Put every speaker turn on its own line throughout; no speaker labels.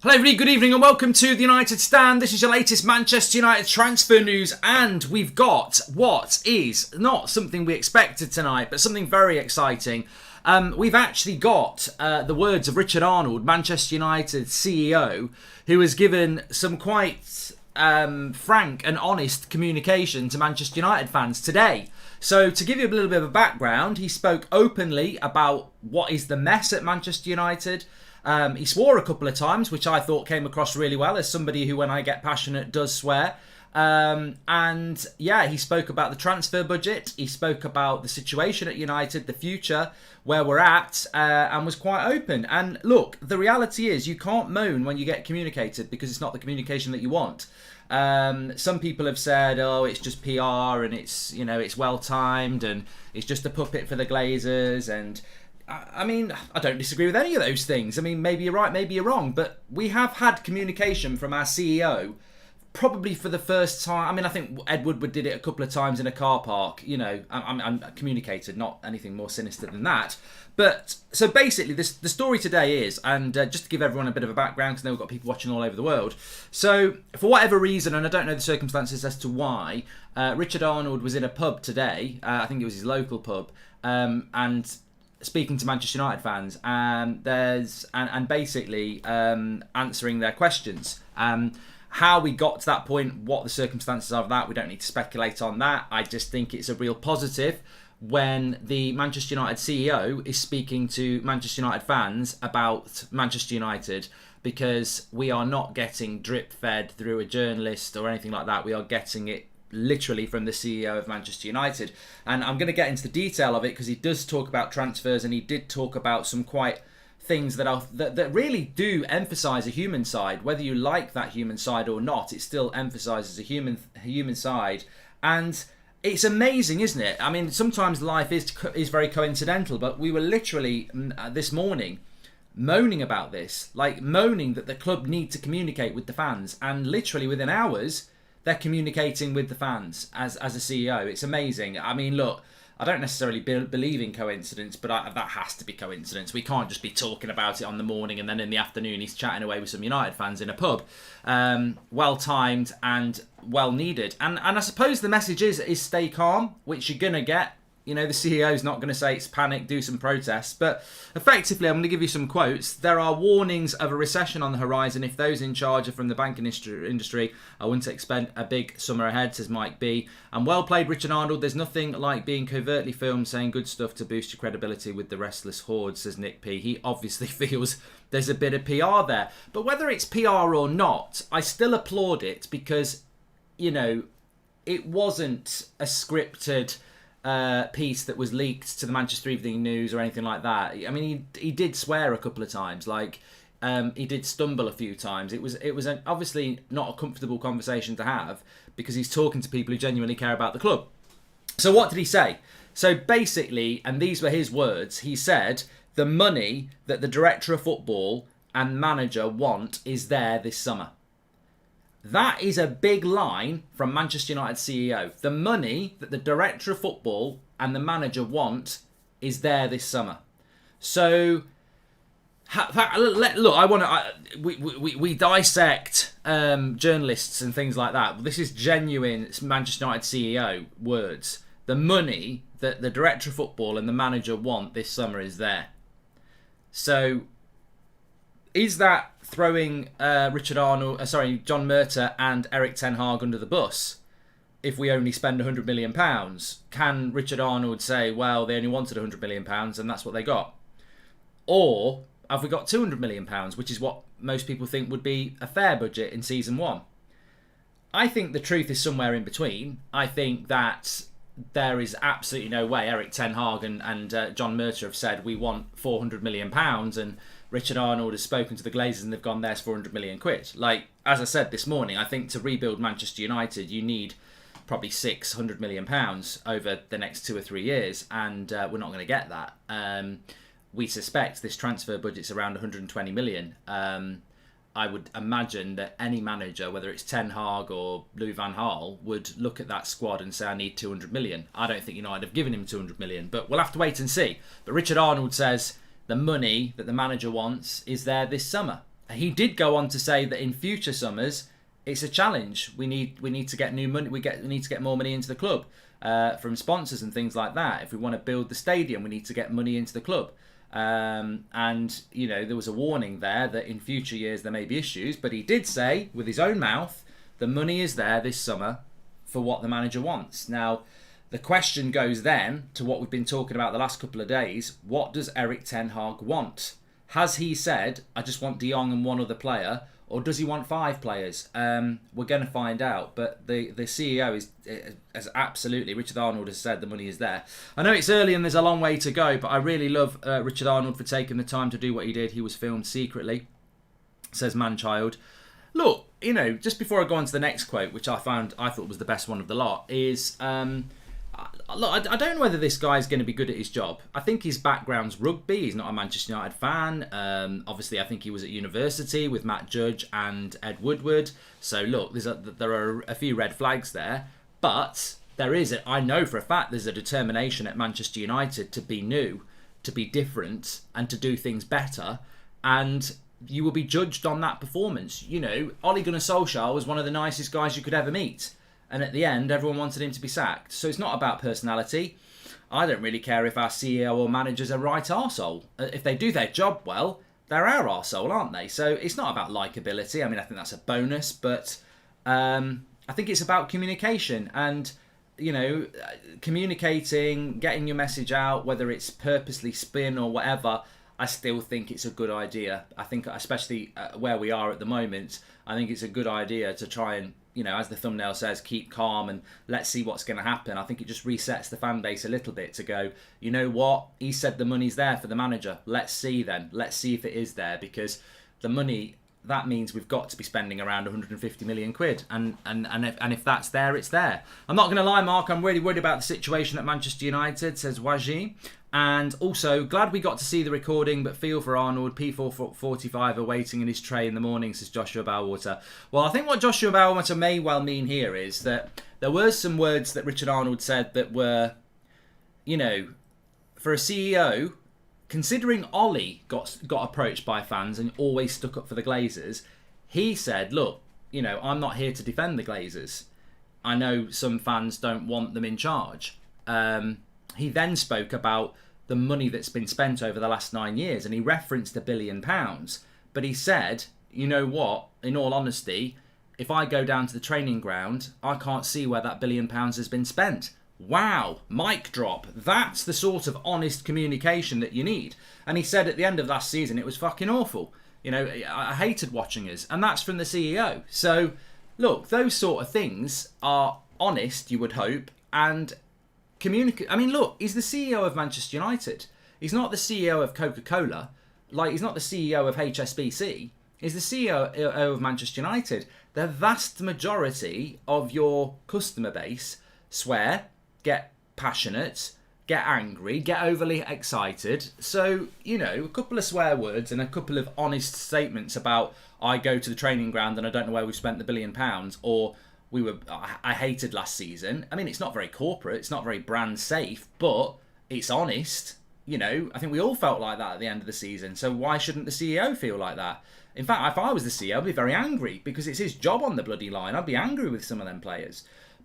Hello everybody, good evening and welcome to the United Stand. This is your latest Manchester United transfer news, and we've got what is not something we expected tonight, but something very exciting. We've actually got the words of Richard Arnold, Manchester United CEO, who has given some quite frank and honest communication to Manchester United fans today. So to give you a little bit of a background, he spoke openly about what is the mess at Manchester United. He swore a couple of times, which I thought came across really well as somebody who, when I get passionate, does swear. And yeah, he spoke about the transfer budget. He spoke about the situation at United, the future, where we're at, and was quite open. And look, the reality is you can't moan when you get communicated because it's not the communication that you want. Some people have said, oh, it's just PR and it's, you know, it's well timed and it's just a puppet for the Glazers. And I mean, I don't disagree with any of those things. I mean, maybe you're right, maybe you're wrong. But we have had communication from our CEO probably for the first time. I mean, I think Ed Woodward did it a couple of times in a car park. You know, I'm communicated, not anything more sinister than that. But so basically, the story today is, and just to give everyone a bit of a background, because I know we've got people watching all over the world. So for whatever reason, and I don't know the circumstances as to why, Richard Arnold was in a pub today. I think it was his local pub, and speaking to Manchester United fans, and basically answering their questions. How we got to that point, what the circumstances of that, we don't need to speculate on that. I just think it's a real positive when the Manchester United CEO is speaking to Manchester United fans about Manchester United, because we are not getting drip fed through a journalist or anything like that. We are getting it literally from the CEO of Manchester United. And I'm going to get into the detail of it because he does talk about transfers, and he did talk about some quite things that really do emphasise a human side. Whether you like that human side or not, it still emphasises a human side. And it's amazing, isn't it? I mean, sometimes life is very coincidental, but we were literally this morning moaning about this, like moaning that the club need to communicate with the fans, and literally within hours they're communicating with the fans as a CEO. It's amazing. I mean, look, I don't necessarily believe in coincidence, but that has to be coincidence. We can't just be talking about it on the morning and then in the afternoon he's chatting away with some United fans in a pub. Well timed and well needed. And I suppose the message is stay calm, which you're going to get. You know, the CEO's not going to say it's panic, do some protests. But effectively, I'm going to give you some quotes. There are warnings of a recession on the horizon. If those in charge are from the banking industry, I wouldn't expect a big summer ahead, says Mike B. And well played, Richard Arnold. There's nothing like being covertly filmed saying good stuff to boost your credibility with the restless horde, says Nick P. He obviously feels there's a bit of PR there. But whether it's PR or not, I still applaud it because, you know, it wasn't a scripted piece that was leaked to the Manchester Evening News or anything like that. I mean, he did swear a couple of times, like he did stumble a few times. It was obviously not a comfortable conversation to have because he's talking to people who genuinely care about the club. So what did he say? So basically, and these were his words, he said the money that the director of football and manager want is there this summer. That is a big line from Manchester United CEO. The money that the director of football and the manager want is there this summer. So, look, we dissect journalists and things like that. This is genuine Manchester United CEO words. The money that the director of football and the manager want this summer is there. So, is that throwing John Murtough and Eric Ten Hag under the bus if we only spend £100 million? Can Richard Arnold say, well, they only wanted £100 million and that's what they got? Or have we got £200 million, which is what most people think would be a fair budget in season one? I think the truth is somewhere in between. I think that there is absolutely no way Eric Ten Hag and John Murtough have said we want £400 million and Richard Arnold has spoken to the Glazers and they've gone, there's 400 million quid. Like, as I said this morning, I think to rebuild Manchester United, you need probably £600 million over the next 2 or 3 years, and we're not going to get that. We suspect this transfer budget's around 120 million. I would imagine that any manager, whether it's Ten Hag or Louis van Gaal, would look at that squad and say, I need 200 million. I don't think United have given him 200 million, but we'll have to wait and see. But Richard Arnold says the money that the manager wants is there this summer. he did go on to say that in future summers, it's a challenge. We need to get new money. We need to get more money into the club from sponsors and things like that. If we want to build the stadium, we need to get money into the club. And there was a warning there that in future years there may be issues. But he did say with his own mouth, the money is there this summer for what the manager wants. Now, the question goes then to what we've been talking about the last couple of days. What does Erik ten Hag want? Has he said, I just want De Jong and one other player? Or does he want 5 players? We're going to find out. But the CEO has absolutely, Richard Arnold has said the money is there. I know it's early and there's a long way to go, but I really love Richard Arnold for taking the time to do what he did. He was filmed secretly, says Manchild. Look, just before I go on to the next quote, which I thought was the best one of the lot, is... Look, I don't know whether this guy's going to be good at his job. I think his background's rugby. He's not a Manchester United fan. Obviously, I think he was at university with Matt Judge and Ed Woodward. So, look, there are a few red flags there. But I know for a fact there's a determination at Manchester United to be new, to be different, and to do things better. And you will be judged on that performance. Ole Gunnar Solskjaer was one of the nicest guys you could ever meet. And at the end, everyone wanted him to be sacked. So it's not about personality. I don't really care if our CEO or manager's a right arsehole. If they do their job well, they're our arsehole, aren't they? So it's not about likeability. I mean, I think that's a bonus. But I think it's about communication. And, communicating, getting your message out, whether it's purposely spin or whatever, I still think it's a good idea. I think, especially where we are at the moment, I think it's a good idea to try and, as the thumbnail says, keep calm and let's see what's going to happen. I think it just resets the fan base a little bit to go, you know what? He said the money's there for the manager. Let's see then. Let's see if it is there, because the money, that means we've got to be spending around 150 million quid. And if that's there, it's there. I'm not going to lie, Mark, I'm really worried about the situation at Manchester United, says Waji. And also, glad we got to see the recording, but feel for Arnold. P445 are waiting in his tray in the morning, says Joshua Bowwater. Well, I think what Joshua Bowwater may well mean here is that there were some words that Richard Arnold said that were, for a CEO, considering Ollie got approached by fans and always stuck up for the Glazers, he said, look, I'm not here to defend the Glazers. I know some fans don't want them in charge. He then spoke about the money that's been spent over the last 9 years, and he referenced £1 billion. But he said, you know what, in all honesty, if I go down to the training ground, I can't see where that £1 billion has been spent. Wow, mic drop. That's the sort of honest communication that you need. And he said at the end of last season, it was fucking awful. I hated watching us. And that's from the CEO. So, look, those sort of things are honest, you would hope, and communicate. I mean, look, he's the CEO of Manchester United. He's not the CEO of Coca-Cola. He's not the CEO of HSBC. He's the CEO of Manchester United. The vast majority of your customer base swear, get passionate, get angry, get overly excited. So, a couple of swear words and a couple of honest statements about, I go to the training ground and I don't know where we've spent the £1 billion, or I hated last season. I mean, it's not very corporate, it's not very brand safe, but it's honest. I think we all felt like that at the end of the season. So why shouldn't the CEO feel like that? In fact, if I was the CEO, I'd be very angry, because it's his job on the bloody line. I'd be angry with some of them players.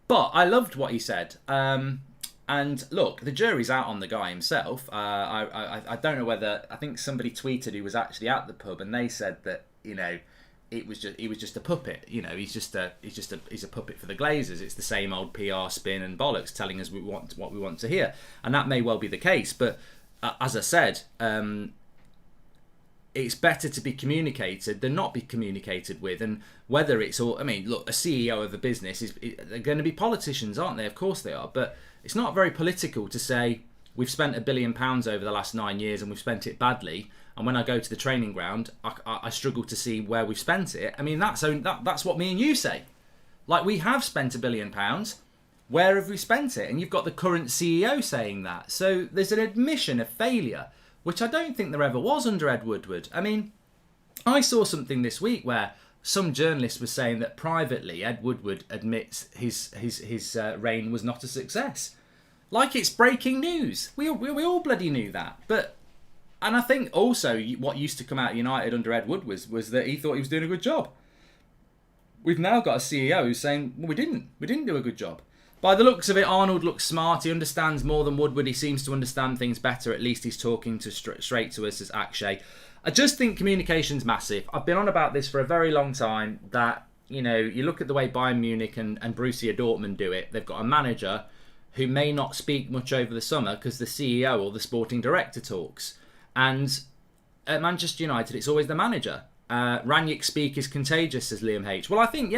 But I loved what he said. And look, the jury's out on the guy himself. I don't know whether, I think somebody tweeted who was actually at the pub, and they said that, he was just a puppet. He's a puppet for the Glazers. It's the same old PR spin and bollocks telling us what we want to hear, and that may well be the case. But as I said, it's better to be communicated than not be communicated with. And whether it's all, I mean, look, a CEO of a business they're going to be politicians, aren't they? Of course they are. But it's not very political to say we've spent £1 billion over the last 9 years and we've spent it badly. And when I go to the training ground, I struggle to see where we've spent it. I mean, that's what me and you say. We have spent £1 billion. Where have we spent it? And you've got the current CEO saying that. So there's an admission of failure, which I don't think there ever was under Ed Woodward. I mean, I saw something this week where some journalist was saying that privately Ed Woodward admits his reign was not a success. It's breaking news. We all bloody knew that. But And I think also what used to come out of United under Ed Wood was that he thought he was doing a good job. We've now got a CEO who's saying, well, we didn't do a good job. By the looks of it, Arnold looks smart. He understands more than Woodward. He seems to understand things better. At least he's talking to straight to us as Akshay. I just think communication's massive. I've been on about this for a very long time, that, you know, you look at the way Bayern Munich and Borussia Dortmund do it. They've got a manager who may not speak much over the summer because the CEO or the sporting director talks. And at Manchester United, it's always the manager. Rangnick's speak is contagious, says Liam H. Well, I think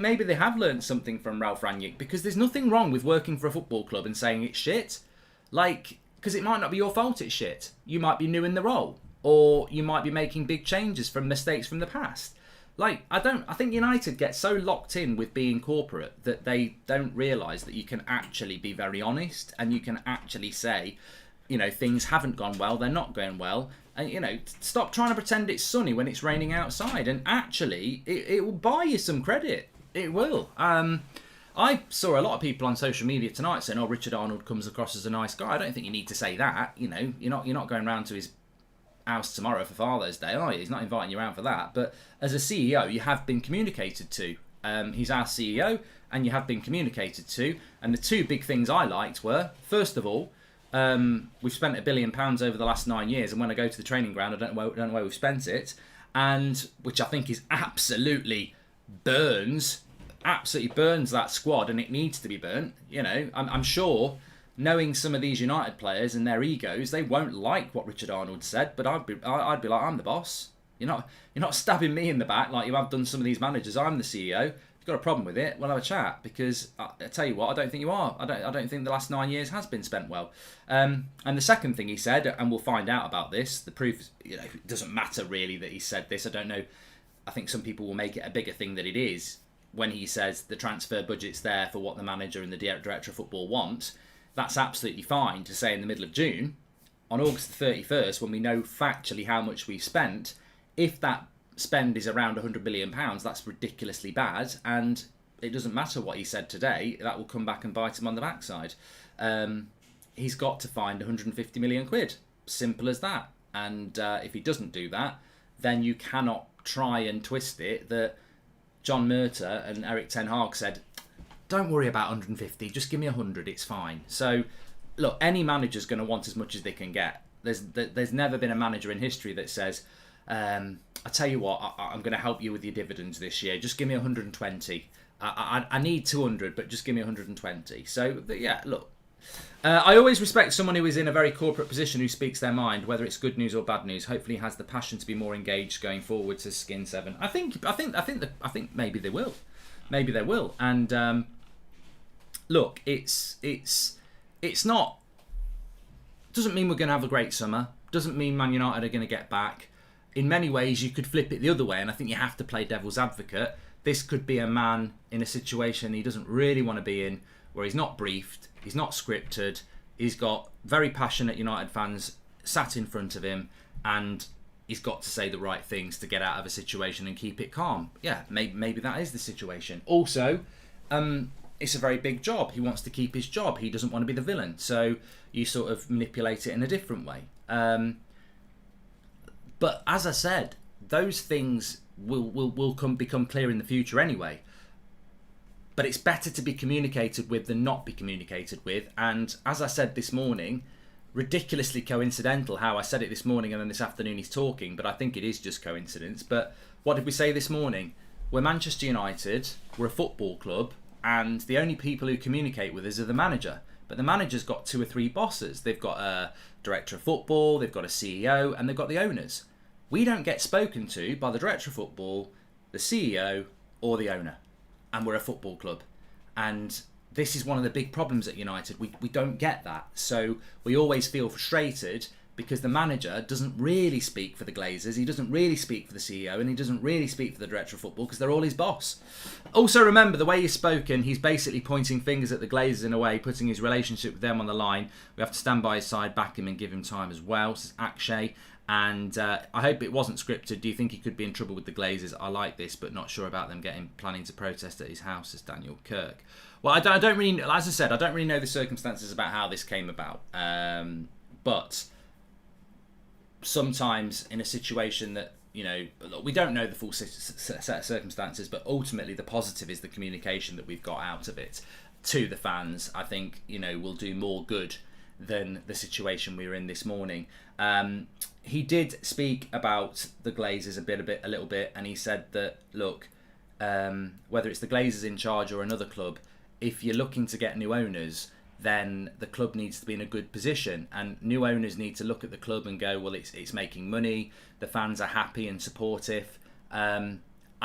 maybe they have learned something from Ralph Rangnick, because there's nothing wrong with working for a football club and saying it's shit. Like, because it might not be your fault it's shit. You might be new in the role, or you might be making big changes from mistakes from the past. Like, I think United get so locked in with being corporate that they don't realise that you can actually be very honest, and you can actually say, you know, things haven't gone well, they're not going well. And, you know, stop trying to pretend it's sunny when it's raining outside. And actually, it will buy you some credit. It will. I saw a lot of people on social media tonight saying, "Oh, Richard Arnold comes across as a nice guy." I don't think you need to say that. You know, you're not going round to his house tomorrow for Father's Day, are you? He's not inviting you around for that. But as a CEO, you have been communicated to. He's our CEO, and you have been communicated to. And the two big things I liked were, first of all, we've spent £1 billion over the last 9 years, and when I go to the training ground, I don't know where we've spent it, and which I think is absolutely burns that squad, and it needs to be burnt. You know, I'm sure, knowing some of these United players and their egos, they won't like what Richard Arnold said, but I'd be like, I'm the boss. You're not stabbing me in the back like you have done some of these managers. I'm the CEO. If you've got a problem with it, we'll have a chat, because I tell you what, I don't think you are. I don't think the last 9 years has been spent well. And the second thing he said, and we'll find out about this, the proof, you know, it doesn't matter really that he said this. I don't know. I think some people will make it a bigger thing than it is when he says the transfer budget's there for what the manager and the director of football want. That's absolutely fine to say in the middle of June. On August the 31st, when we know factually how much we've spent, if that spend is around £100 million, that's ridiculously bad, and it doesn't matter what he said today, that will come back and bite him on the backside. He's got to find 150 million quid. Simple as that. And if he doesn't do that, then you cannot try and twist it that John Murtagh and Eric Ten Hag said, don't worry about 150, just give me 100, it's fine. So, look, any manager's going to want as much as they can get. There's never been a manager in history that says, I tell you what, I'm going to help you with your dividends this year. Just give me 120. I need 200, but just give me 120. So, yeah, look. I always respect someone who is in a very corporate position who speaks their mind, whether it's good news or bad news. Hopefully, has the passion to be more engaged going forward. To Skin 7. I think maybe they will. Maybe they will. And look, it's not. Doesn't mean we're going to have a great summer. Doesn't mean Man United are going to get back. In many ways, you could flip it the other way, and I think you have to play devil's advocate. This could be a man in a situation he doesn't really want to be in, where he's not briefed, he's not scripted, he's got very passionate United fans sat in front of him, and he's got to say the right things to get out of a situation and keep it calm. Yeah, maybe that is the situation. Also, it's a very big job. He wants to keep his job. He doesn't want to be the villain. So you sort of manipulate it in a different way. But as I said, those things will become clear in the future anyway. But it's better to be communicated with than not be communicated with. And as I said this morning, ridiculously coincidental how I said it this morning and then this afternoon he's talking, but I think it is just coincidence. But what did we say this morning? We're Manchester United, we're a football club, and the only people who communicate with us are the manager. But the manager's got 2 or 3 bosses. They've got a director of football, they've got a CEO, and they've got the owners. We don't get spoken to by the director of football, the CEO, or the owner. And we're a football club. And this is one of the big problems at United. We don't get that. So we always feel frustrated because the manager doesn't really speak for the Glazers, he doesn't really speak for the CEO, and he doesn't really speak for the director of football because they're all his boss. Also remember, the way he's spoken, he's basically pointing fingers at the Glazers in a way, putting his relationship with them on the line. We have to stand by his side, back him and give him time as well. This is Akshay. And I hope it wasn't scripted. Do you think he could be in trouble with the Glazers? I like this, but not sure about them planning to protest at his house, as Daniel Kirk. Well, I don't really, as I said, I don't really know the circumstances about how this came about. But sometimes in a situation that, you know, look, we don't know the full set of circumstances, but ultimately the positive is the communication that we've got out of it to the fans. I think, you know, will do more good than the situation we were in this morning. He did speak about the Glazers a little bit, and he said that, look, whether it's the Glazers in charge or another club, if you're looking to get new owners, then the club needs to be in a good position, and new owners need to look at the club and go, well, it's making money, the fans are happy and supportive. I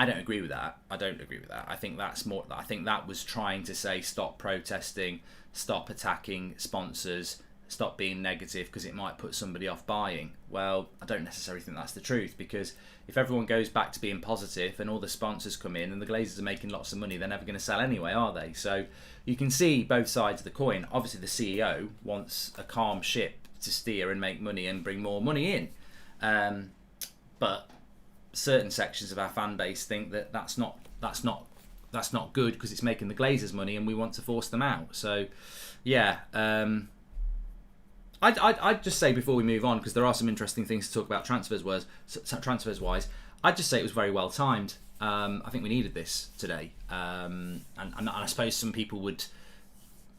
don't agree with that. I think that's more. I think that was trying to say, stop protesting, stop attacking sponsors, stop being negative because it might put somebody off buying. Well, I don't necessarily think that's the truth, because if everyone goes back to being positive and all the sponsors come in and the Glazers are making lots of money, they're never going to sell anyway, are they? So you can see both sides of the coin. Obviously, the CEO wants a calm ship to steer and make money and bring more money in. But certain sections of our fan base think that that's not good because it's making the Glazers money and we want to force them out. So yeah, I'd just say before we move on, because there are some interesting things to talk about transfers wise, I'd just say it was very well timed. I think we needed this today, and I suppose some people would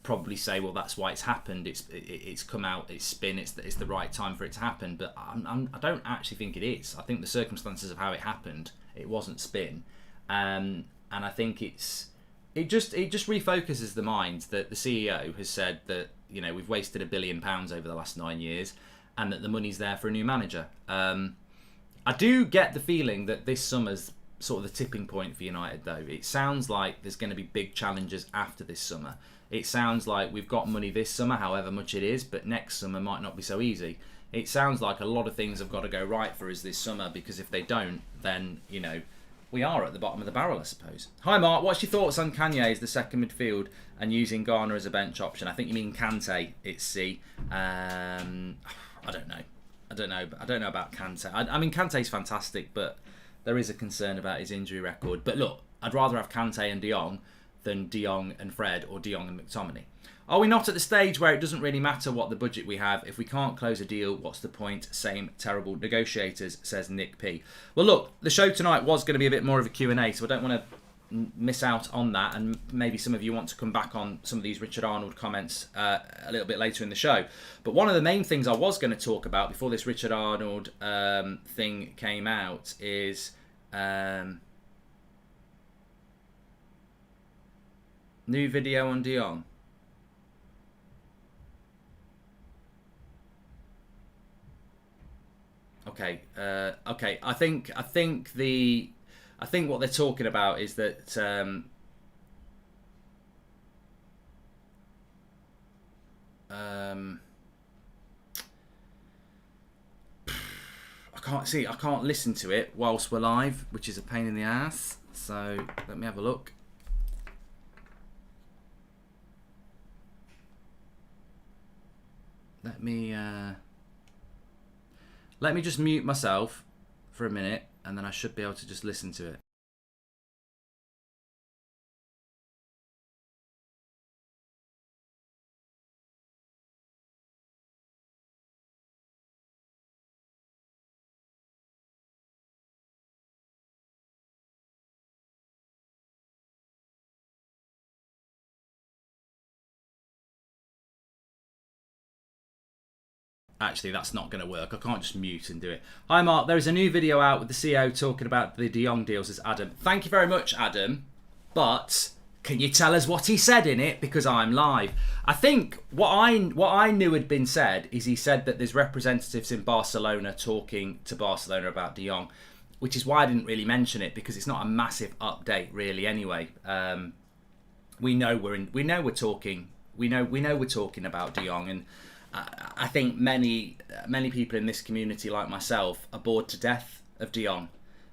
probably say, well, that's why it's happened. It's come out, it's spin, it's the right time for it to happen. But I don't actually think it is. I think the circumstances of how it happened, it wasn't spin, and I think it just refocuses the mind that the CEO has said that, you know, we've wasted £1 billion over the last 9 years, and that the money's there for a new manager. I do get the feeling that this summer's sort of the tipping point for United, though. It sounds like there's going to be big challenges after this summer. It sounds like we've got money this summer, however much it is, but next summer might not be so easy. It sounds like a lot of things have got to go right for us this summer, because if they don't, then, you know, we are at the bottom of the barrel, I suppose. Hi, Mark. What's your thoughts on Kanye as the second midfield and using Garner as a bench option? I think you mean Kante. It's C. I don't know. I don't know about Kante. I mean, Kante's fantastic, but there is a concern about his injury record. But look, I'd rather have Kante and De Jong than De Jong and Fred or De Jong and McTominay. Are we not at the stage where it doesn't really matter what the budget we have? If we can't close a deal, what's the point? Same terrible negotiators, says Nick P. Well, look, the show tonight was going to be a bit more of a Q&A, so I don't want to miss out on that, and maybe some of you want to come back on some of these Richard Arnold comments a little bit later in the show. But one of the main things I was going to talk about before this Richard Arnold thing came out is new video on De Jong. Okay. Okay. I think what they're talking about is that I can't listen to it whilst we're live, which is a pain in the ass. So let me have a look. Let me just mute myself for a minute, and then I should be able to just listen to it. Actually, that's not going to work. I can't just mute and do it. Hi, Mark. There is a new video out with the CEO talking about the De Jong deals as Adam. Thank you very much, Adam. But can you tell us what he said in it? Because I'm live. I think what I knew had been said is he said that there's representatives in Barcelona talking to Barcelona about De Jong, which is why I didn't really mention it, because it's not a massive update really. Anyway, we know we're talking about De Jong, and I think many people in this community, like myself, are bored to death of De Jong.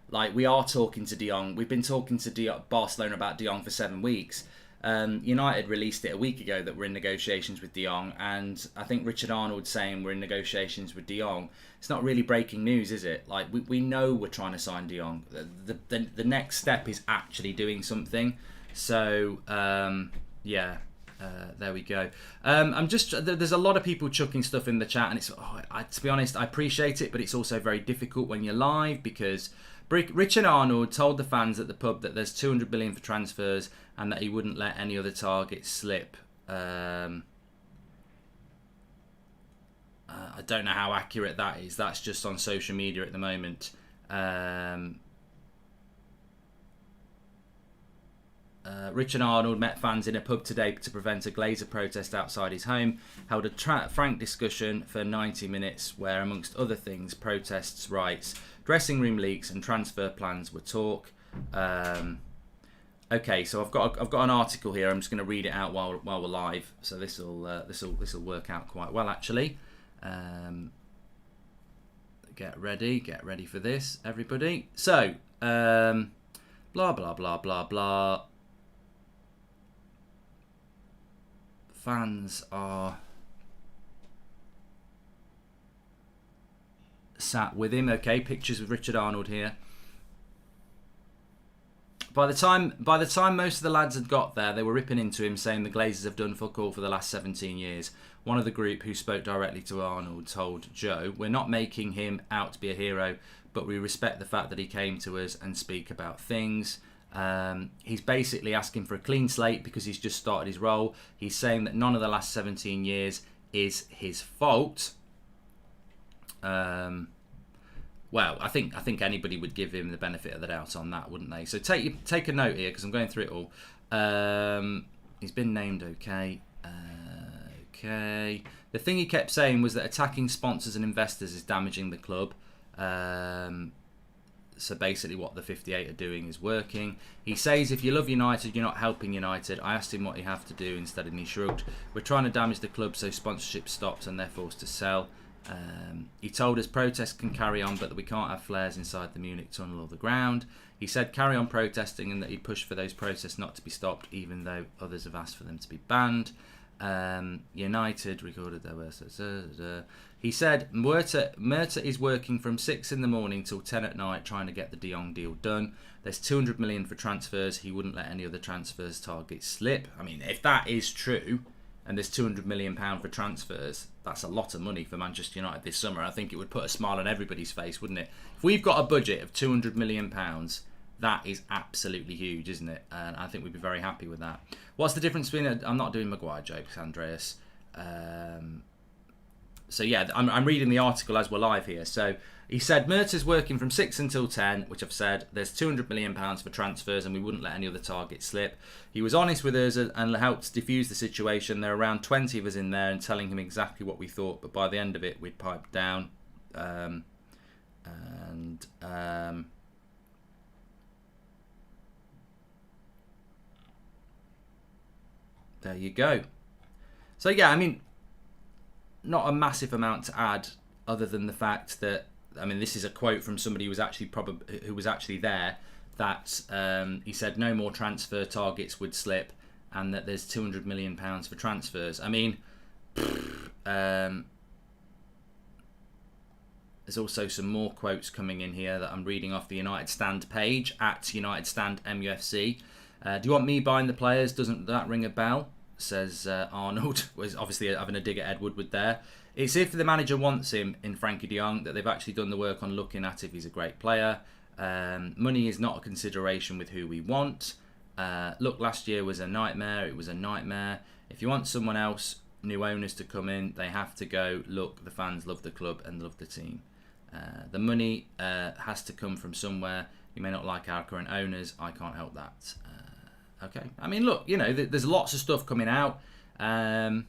Like, we are talking to De Jong. We've been talking to Barcelona about De Jong for 7 weeks. United released it a week ago that we're in negotiations with De Jong, and I think Richard Arnold saying we're in negotiations with De Jong, it's not really breaking news, is it? Like, we know we're trying to sign De Jong. The next step is actually doing something. So yeah, There we go. There's a lot of people chucking stuff in the chat, and it's to be honest, I appreciate it, but it's also very difficult when you're live because Richard Arnold told the fans at the pub that there's 200 million for transfers and that he wouldn't let any other target slip. I don't know how accurate that is. That's just on social media at the moment. Richard Arnold met fans in a pub today to prevent a Glazer protest outside his home, held a frank discussion for 90 minutes where, amongst other things, protests, rights, dressing room leaks and transfer plans were talk. Okay, so I've got an article here. I'm just going to read it out while we're live. So this will work out quite well, actually. Get ready for this, everybody. So blah blah blah blah blah. Fans are sat with him. Okay, pictures of Richard Arnold here. By the time most of the lads had got there, they were ripping into him, saying the Glazers have done fuck all for the last 17 years. One of the group who spoke directly to Arnold told Joe, "We're not making him out to be a hero, but we respect the fact that he came to us and speak about things." He's basically asking for a clean slate because he's just started his role. He's saying that none of the last 17 years is his fault. Well, I think anybody would give him the benefit of the doubt on that, wouldn't they? So take a note here because I'm going through it all. He's been named. Okay. The thing he kept saying was that attacking sponsors and investors is damaging the club. So basically what the 58 are doing is working. He says, if you love United, you're not helping United. I asked him what he'd have to do instead and he shrugged. We're trying to damage the club so sponsorship stops and they're forced to sell. He told us protests can carry on, but that we can't have flares inside the Munich tunnel or the ground. He said carry on protesting and that he'd push for those protests not to be stopped, even though others have asked for them to be banned. United recorded their words. He said Murta is working from 6 in the morning till 10 at night trying to get the De Jong deal done. There's 200 million for transfers. He wouldn't let any other transfers target slip. I mean, if that is true, and there's 200 million pound for transfers, that's a lot of money for Manchester United this summer. I think it would put a smile on everybody's face, wouldn't it? If we've got a budget of 200 million pounds, that is absolutely huge, isn't it? And I think we'd be very happy with that. What's the difference between I'm not doing Maguire jokes, Andreas. So yeah, I'm reading the article as we're live here. So he said Murta's working from 6 until 10, which I've said. There's 200 million pounds for transfers and we wouldn't let any other target slip. He was honest with us and helped diffuse the situation. There were around 20 of us in there and telling him exactly what we thought. But by the end of it, we'd piped down. There you go. So yeah, I mean, not a massive amount to add, other than the fact that, I mean, this is a quote from somebody who was actually there. That he said no more transfer targets would slip, and that there's 200 million pounds for transfers. I mean, there's also some more quotes coming in here that I'm reading off the United Stand page at United Stand MUFC. Do you want me buying the players? Doesn't that ring a bell? Says Arnold. Was obviously having a dig at Ed Woodward there. It's if the manager wants him in Frankie de Jong that they've actually done the work on looking at if he's a great player. Money is not a consideration with who we want. Look, last year was a nightmare. It was a nightmare. If you want someone else, new owners to come in, they have to go. Look, the fans love the club and love the team. The money has to come from somewhere. You may not like our current owners. I can't help that. Okay. I mean, look, you know, there's lots of stuff coming out. The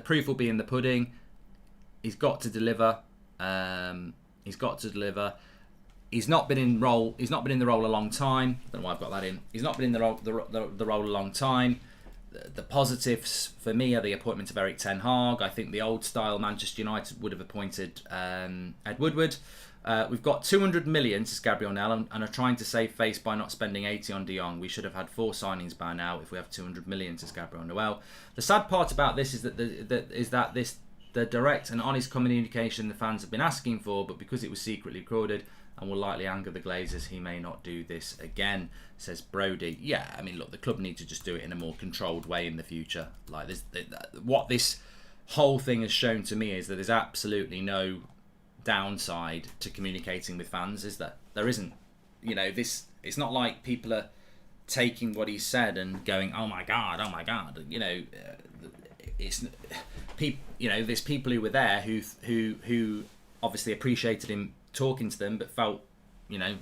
proof will be in the pudding. He's got to deliver. He's not been in role. He's not been in the role a long time. I don't know why I've got that in. He's not been in the role a long time. The positives for me are the appointment of Erik ten Hag. I think the old style Manchester United would have appointed Ed Woodward. We've got 200 million, says Gabriel Nell, and are trying to save face by not spending 80 on De Jong. We should have had 4 signings by now if we have 200 million, says Gabriel Noel. The sad part about this is that the direct and honest communication the fans have been asking for, but because it was secretly recorded, and will likely anger the Glazers. He may not do this again, says Brody. Yeah, I mean, look, the club need to just do it in a more controlled way in the future. Like what this whole thing has shown to me is that there's absolutely no downside to communicating with fans, is there? There isn't. You know, it's not like people are taking what he said and going, oh my god. You know, it's people. You know, there's people who were there who obviously appreciated him talking to them, but felt, you know,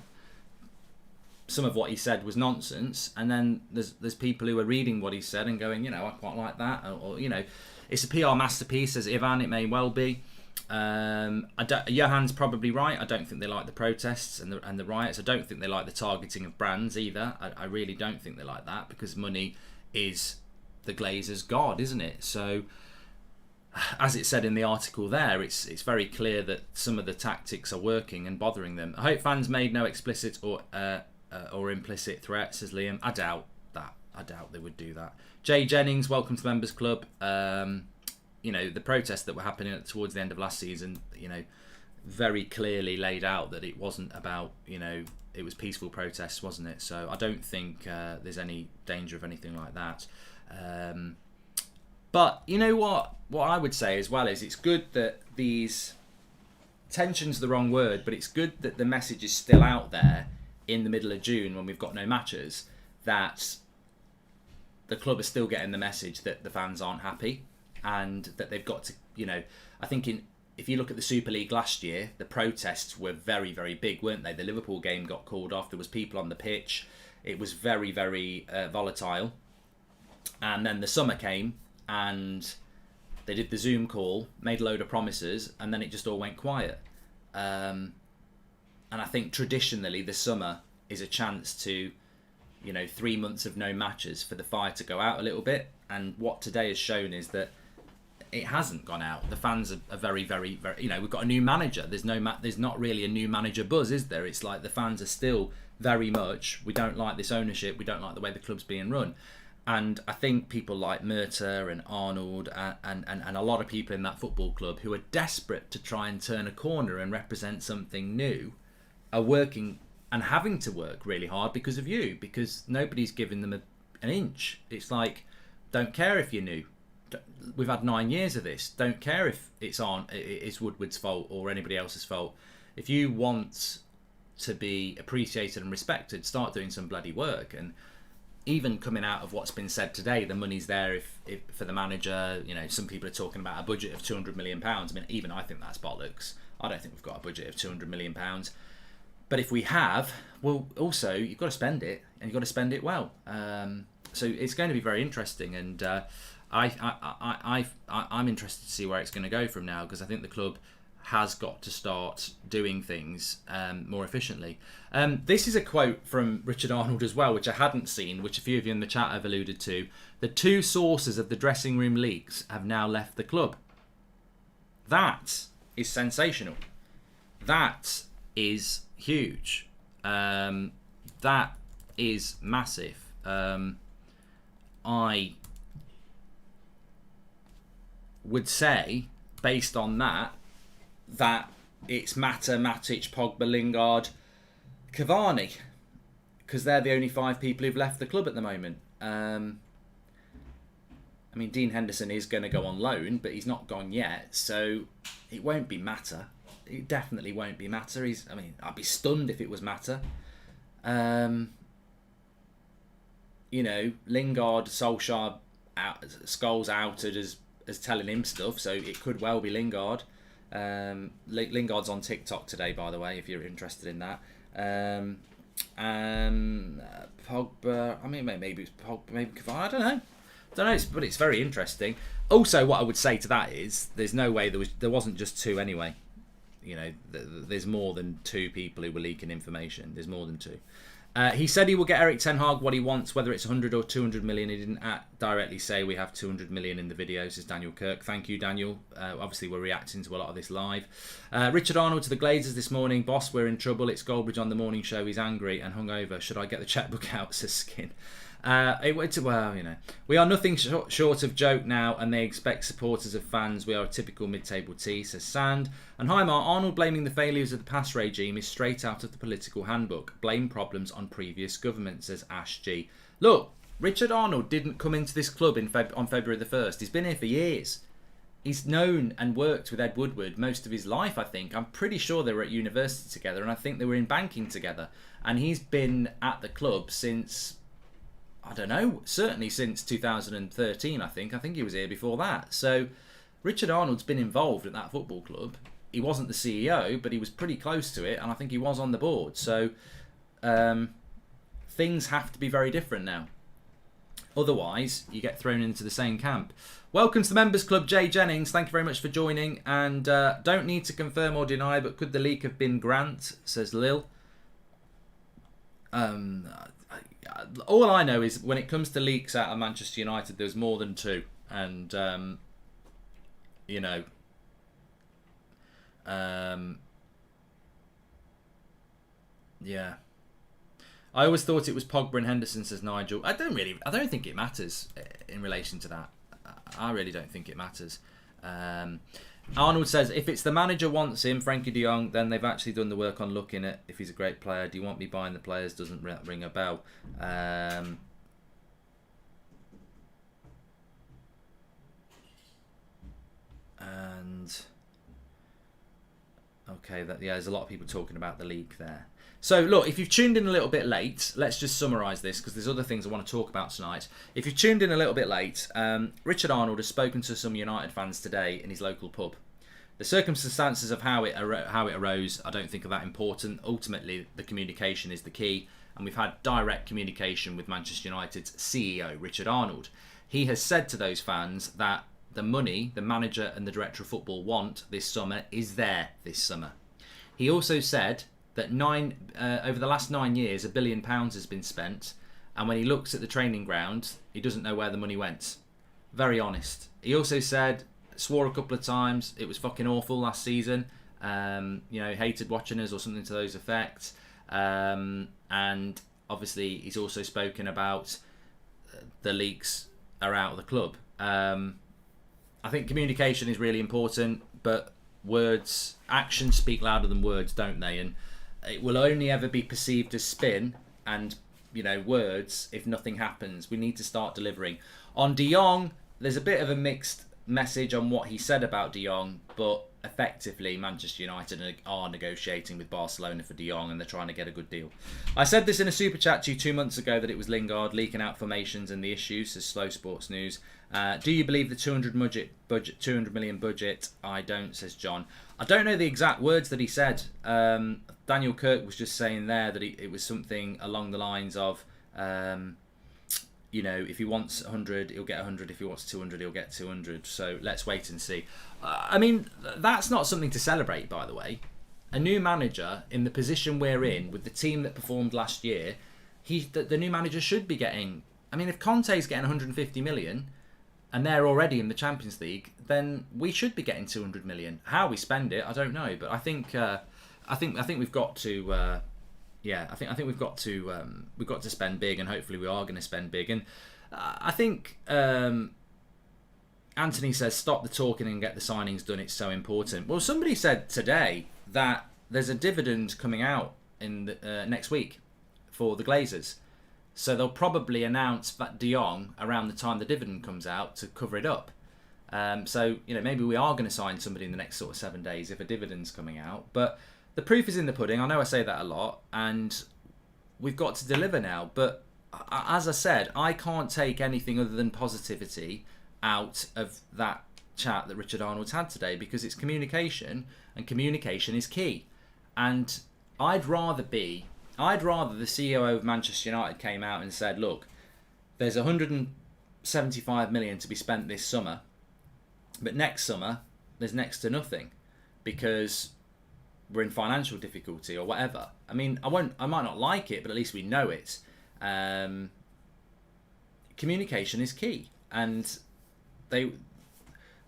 some of what he said was nonsense. And then there's people who are reading what he said and going, you know, I quite like that, or you know, it's a PR masterpiece, as Ivan. It may well be. Johan's probably right. I don't think they like the protests and the riots. I don't think they like the targeting of brands either. I really don't think they like that, because money is the Glazers' god, isn't it? So, as it said in the article there, it's very clear that some of the tactics are working and bothering them. I hope fans made no explicit or implicit threats, says Liam. I doubt that. I doubt they would do that. Jay Jennings, welcome to the Members Club. You know, the protests that were happening towards the end of last season, you know, very clearly laid out that it wasn't about, you know, it was peaceful protests, wasn't it? So I don't think there's any danger of anything like that. But you know what I would say as well is it's good that these, tension's the wrong word, but it's good that the message is still out there in the middle of June when we've got no matches, that the club is still getting the message that the fans aren't happy, and that they've got to, you know, I think if you look at the Super League last year, the protests were very, very big, weren't they? The Liverpool game got called off. There was people on the pitch. It was very, very volatile. And then the summer came and they did the Zoom call, made a load of promises, and then it just all went quiet. And I think traditionally the summer is a chance to, you know, 3 months of no matches for the fire to go out a little bit. And what today has shown is that it hasn't gone out. The fans are very, very, very. You know, we've got a new manager. There's not really a new manager buzz, is there? It's like the fans are still very much, we don't like this ownership. We don't like the way the club's being run. And I think people like Murta and Arnold and a lot of people in that football club who are desperate to try and turn a corner and represent something new are working and having to work really hard because of you, because nobody's giving them an inch. It's like, don't care if you're new. We've had 9 years of this. Don't care if it's Woodward's fault or anybody else's fault. If you want to be appreciated and respected, start doing some bloody work. And even coming out of what's been said today, the money's there if for the manager. You know, some people are talking about a budget of £200 million. I mean, even I think that's bollocks. I don't think we've got a budget of £200 million. But if we have, well, also you've got to spend it, and you've got to spend it well. So it's going to be very interesting, and I'm interested to see where it's going to go from now, because I think the club has got to start doing things more efficiently. This is a quote from Richard Arnold as well, which I hadn't seen, which a few of you in the chat have alluded to. The two sources of the dressing room leaks have now left the club. That is sensational. That is huge. That is massive. I would say, based on that it's Mata, Matic, Pogba, Lingard, Cavani, because they're the only 5 people who've left the club at the moment. I mean, Dean Henderson is going to go on loan, but he's not gone yet, so it won't be Mata. It definitely won't be Mata. I'd be stunned if it was Mata. You know, Lingard, Solskjaer, Scholes outed as telling him stuff, so it could well be Lingard. Lingard's on TikTok today, by the way, if you're interested in that. Pogba, I mean, maybe it's Pogba, maybe Cavani, I don't know, but it's very interesting. Also, what I would say to that is, there's no way there wasn't just 2 anyway. You know, there's more than 2 people who were leaking information. There's more than 2. He said he will get Eric Ten Hag what he wants, whether it's 100 or 200 million. He didn't directly say we have 200 million in the video, says Daniel Kirk. Thank you, Daniel. Obviously, we're reacting to a lot of this live. Richard Arnold to the Glazers this morning. Boss, we're in trouble. It's Goldbridge on the morning show. He's angry and hungover. Should I get the checkbook out, says Skin. Well, we are nothing short of joke now, and they expect supporters of fans. We are a typical mid-table tea, says Sand. And Heimar, Arnold blaming the failures of the past regime is straight out of the political handbook. Blame problems on previous government, says Ash G. Look, Richard Arnold didn't come into this club on February the 1st. He's been here for years. He's known and worked with Ed Woodward most of his life, I think. I'm pretty sure they were at university together, and I think they were in banking together. And he's been at the club since, I don't know, certainly since 2013, I think. I think he was here before that. So Richard Arnold's been involved at that football club. He wasn't the CEO, but he was pretty close to it, and I think he was on the board. So things have to be very different now. Otherwise, you get thrown into the same camp. Welcome to the Members Club, Jay Jennings. Thank you very much for joining. And don't need to confirm or deny, but could the leak have been Grant, says Lil. All I know is when it comes to leaks out of Manchester United, there's more than two. And, yeah. I always thought it was Pogba and Henderson, says Nigel. I don't think it matters in relation to that. I really don't think it matters. Arnold says, if it's the manager wants him, Frankie de Jong, then they've actually done the work on looking at if he's a great player. Do you want me buying the players? Doesn't ring a bell. And okay, there's a lot of people talking about the league there. So, look, if you've tuned in a little bit late, let's just summarise this, because there's other things I want to talk about tonight. If you've tuned in a little bit late, Richard Arnold has spoken to some United fans today in his local pub. The circumstances of how it arose, I don't think are that important. Ultimately, the communication is the key, and we've had direct communication with Manchester United's CEO, Richard Arnold. He has said to those fans that the money the manager and the director of football want this summer is there this summer. He also said that over the last 9 years, £1 billion has been spent, and when he looks at the training ground, he doesn't know where the money went. Very honest. He also swore a couple of times, it was fucking awful last season. Hated watching us or something to those effects. And obviously, he's also spoken about the leaks are out of the club. I think communication is really important, but actions speak louder than words, don't they? And it will only ever be perceived as spin and, words if nothing happens. We need to start delivering. On De Jong, there's a bit of a mixed message on what he said about De Jong, but effectively Manchester United are negotiating with Barcelona for De Jong, and they're trying to get a good deal. I said this in a super chat to you 2 months ago that it was Lingard leaking out formations and the issues, says Slow Sports News. Do you believe the 200 million budget? I don't, says John. I don't know the exact words that he said. Daniel Kirk was just saying there that it was something along the lines of, if he wants 100, he'll get 100. If he wants 200, he'll get 200. So let's wait and see. I mean, that's not something to celebrate, by the way. A new manager in the position we're in, with the team that performed last year, the new manager should be getting... I mean, if Conte's getting 150 million... and they're already in the Champions League, then we should be getting 200 million. How we spend it, I don't know, but I think we've got to, I think we've got to spend big, and hopefully we are going to spend big. And I think Anthony says stop the talking and get the signings done. It's so important. Well, somebody said today that there's a dividend coming out in next week for the Glazers. So they'll probably announce that De Jong around the time the dividend comes out to cover it up. So, maybe we are going to sign somebody in the next sort of 7 days if a dividend's coming out. But the proof is in the pudding. I know I say that a lot, and we've got to deliver now. But as I said, I can't take anything other than positivity out of that chat that Richard Arnold's had today, because it's communication, and communication is key. And I'd rather the CEO of Manchester United came out and said, look, there's 175 million to be spent this summer, but next summer there's next to nothing because we're in financial difficulty or whatever. I mean, I might not like it, but at least we know it. Communication is key, and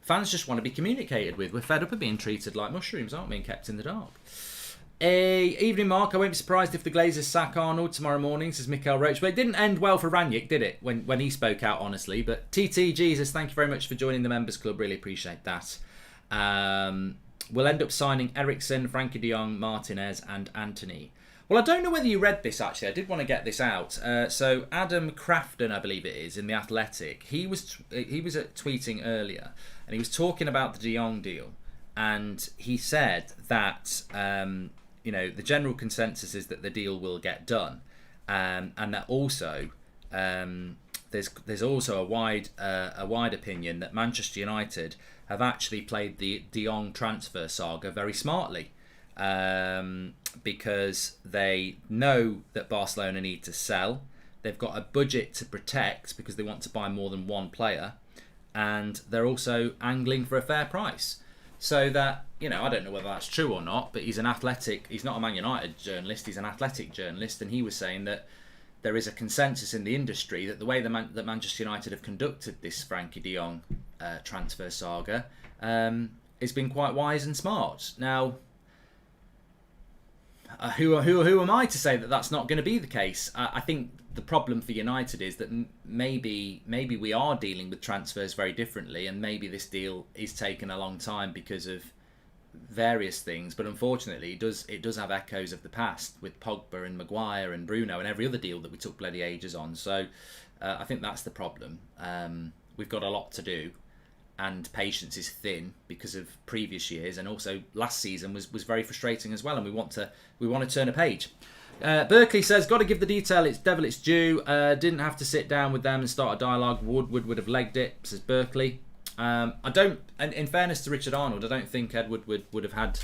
fans just want to be communicated with. We're fed up of being treated like mushrooms, aren't we, and kept in the dark. Evening, Mark. I won't be surprised if the Glazers sack Arnold tomorrow morning, says Mikael Roach. But it didn't end well for Ranić, did it, when he spoke out, honestly? But TT Jesus, thank you very much for joining the Members Club. Really appreciate that. We'll end up signing Eriksen, Frankie de Jong, Martinez and Anthony. Well, I don't know whether you read this, actually. I did want to get this out. So Adam Crafton, I believe it is, in The Athletic, he was tweeting earlier, and he was talking about the de Jong deal. And he said that, the general consensus is that the deal will get done. And that also, there's also a wide opinion that Manchester United have actually played the de Jong transfer saga very smartly. Because they know that Barcelona need to sell. They've got a budget to protect because they want to buy more than one player. And they're also angling for a fair price. So that, I don't know whether that's true or not, but he's not a Man United journalist, he's an Athletic journalist, and he was saying that there is a consensus in the industry that the way that Manchester United have conducted this Frankie de Jong transfer saga has been quite wise and smart. Now, who am I to say that that's not going to be the case? I think the problem for United is that maybe we are dealing with transfers very differently, and maybe this deal is taking a long time because of various things. But unfortunately, it does have echoes of the past with Pogba and Maguire and Bruno and every other deal that we took bloody ages on. So I think that's the problem. We've got a lot to do. And patience is thin because of previous years, and also last season was very frustrating as well. And we want to turn a page. Berkeley says, got to give the devil its due. Didn't have to sit down with them and start a dialogue. Woodward would have legged it, says Berkeley. And in fairness to Richard Arnold, I don't think Ed Woodward would have had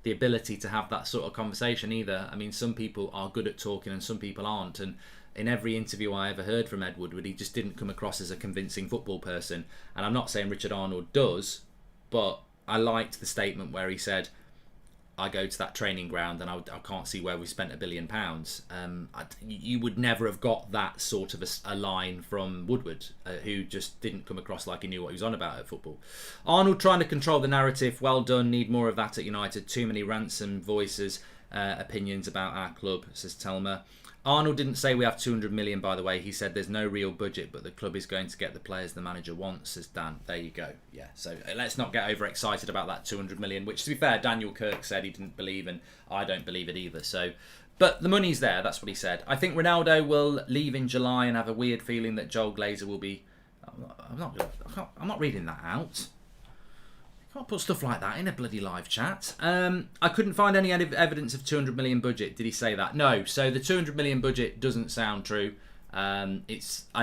the ability to have that sort of conversation either. I mean, some people are good at talking and some people aren't. And in every interview I ever heard from Ed Woodward, he just didn't come across as a convincing football person. And I'm not saying Richard Arnold does, but I liked the statement where he said, I go to that training ground and I can't see where we spent £1 billion. You would never have got that sort of a line from Woodward, who just didn't come across like he knew what he was on about at football. Arnold trying to control the narrative. Well done. Need more of that at United. Too many ransom voices, opinions about our club, says Telma. Arnold didn't say we have 200 million, by the way. He said there's no real budget, but the club is going to get the players the manager wants, says Dan. There you go. Yeah, so let's not get overexcited about that 200 million, which, to be fair, Daniel Kirk said he didn't believe, and I don't believe it either. So, but the money's there, that's what he said. I think Ronaldo will leave in July, and have a weird feeling that Joel Glazer will be... I'm not reading that out. Can't put stuff like that in a bloody live chat. I couldn't find any evidence of 200 million budget. Did he say that? No. So the 200 million budget doesn't sound true. I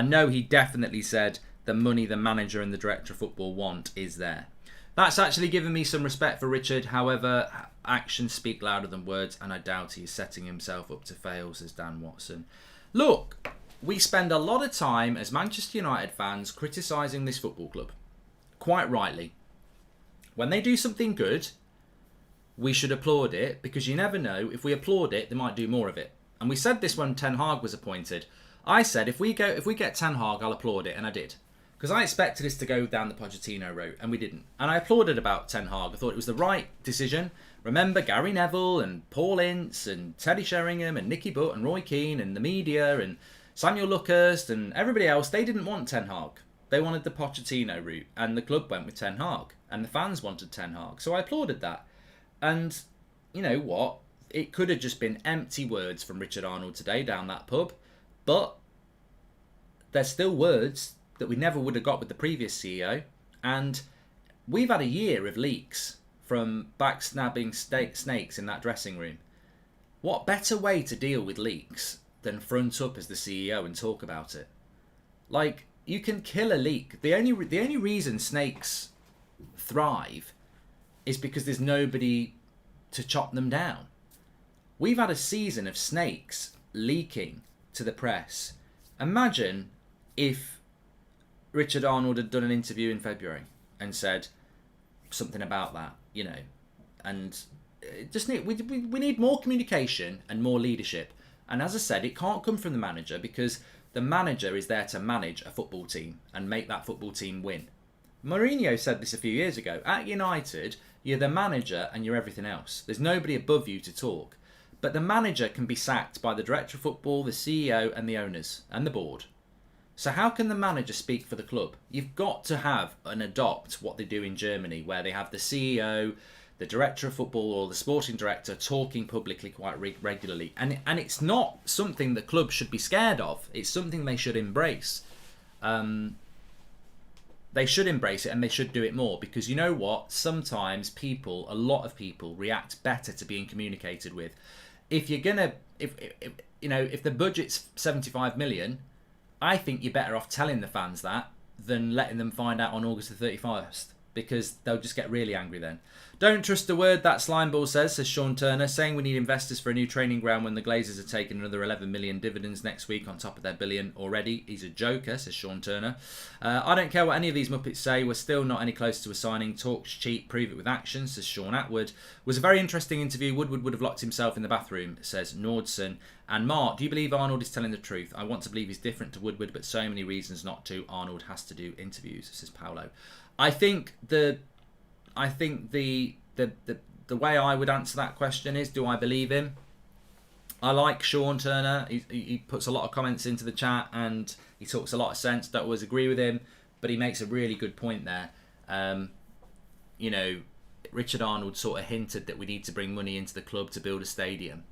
know he definitely said the money the manager and the director of football want is there. That's actually given me some respect for Richard. However, actions speak louder than words, and I doubt he is setting himself up to fail, says Dan Watson. Look, we spend a lot of time as Manchester United fans criticising this football club. Quite rightly. When they do something good, we should applaud it, because you never know, if we applaud it, they might do more of it. And we said this when Ten Hag was appointed. I said, if we get Ten Hag, I'll applaud it, and I did. Because I expected us to go down the Pochettino route, and we didn't. And I applauded about Ten Hag. I thought it was the right decision. Remember Gary Neville and Paul Ince and Teddy Sheringham and Nicky Butt and Roy Keane and the media and Samuel Luckhurst and everybody else. They didn't want Ten Hag. They wanted the Pochettino route, and the club went with Ten Hag, and the fans wanted Ten Hag. So I applauded that. And you know what? It could have just been empty words from Richard Arnold today down that pub, but there's still words that we never would have got with the previous CEO. And we've had a year of leaks from backstabbing snakes in that dressing room. What better way to deal with leaks than front up as the CEO and talk about it? Like, you can kill a leak. The only reason snakes thrive is because there's nobody to chop them down. We've had a season of snakes leaking to the press. Imagine if Richard Arnold had done an interview in February and said something about that, you know, and we need more communication and more leadership. And as I said, it can't come from the manager, because the manager is there to manage a football team and make that football team win. Mourinho said this a few years ago. At United, you're the manager and you're everything else. There's nobody above you to talk. But the manager can be sacked by the director of football, the CEO, and the owners and the board. So how can the manager speak for the club? You've got to have and adopt what they do in Germany, where they have the CEO, the director of football, or the sporting director talking publicly quite regularly. And it's not something the club should be scared of. It's something they should embrace. They should embrace it, and they should do it more, because you know what? Sometimes a lot of people react better to being communicated with. If you're gonna, if the budget's 75 million, I think you're better off telling the fans that than letting them find out on August the 31st, because they'll just get really angry then. Don't trust a word that Slimeball says Sean Turner, saying we need investors for a new training ground when the Glazers are taking another 11 million dividends next week on top of their billion already. He's a joker, says Sean Turner. I don't care what any of these Muppets say, we're still not any closer to a signing. Talk's cheap, prove it with action, says Sean Atwood. Was a very interesting interview. Woodward would have locked himself in the bathroom, says Nordson. And Mark, do you believe Arnold is telling the truth? I want to believe he's different to Woodward, but so many reasons not to. Arnold has to do interviews, says Paolo. I think the way I would answer that question is, do I believe him? I like Sean Turner. He puts a lot of comments into the chat and he talks a lot of sense. Don't always agree with him, but he makes a really good point there. Richard Arnold sort of hinted that we need to bring money into the club to build a stadium.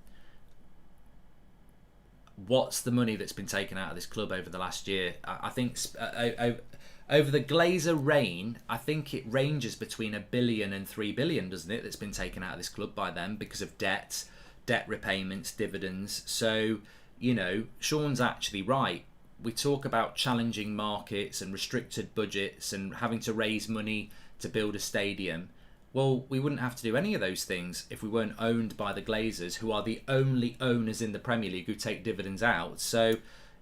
What's the money that's been taken out of this club over the last year? I think over the Glazer reign, I think it ranges between $1 billion and $3 billion, doesn't it? That's been taken out of this club by them because of debt repayments, dividends. So, Sean's actually right. We talk about challenging markets and restricted budgets and having to raise money to build a stadium. Well, we wouldn't have to do any of those things if we weren't owned by the Glazers, who are the only owners in the Premier League who take dividends out. So,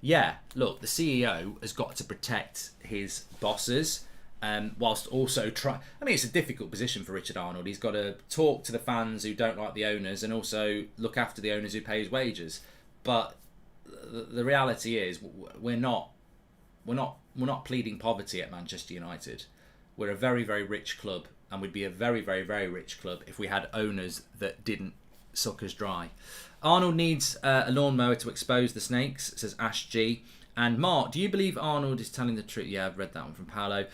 yeah, look, the CEO has got to protect his bosses, whilst also it's a difficult position for Richard Arnold. He's got to talk to the fans who don't like the owners and also look after the owners who pay his wages. But the reality is, we're not pleading poverty at Manchester United. We're a very, very rich club, and we'd be a very, very, very rich club if we had owners that didn't suck us dry. Arnold needs a lawnmower to expose the snakes, says Ash G. And Mark, do you believe Arnold is telling the truth? Yeah, I've read that one from Paolo.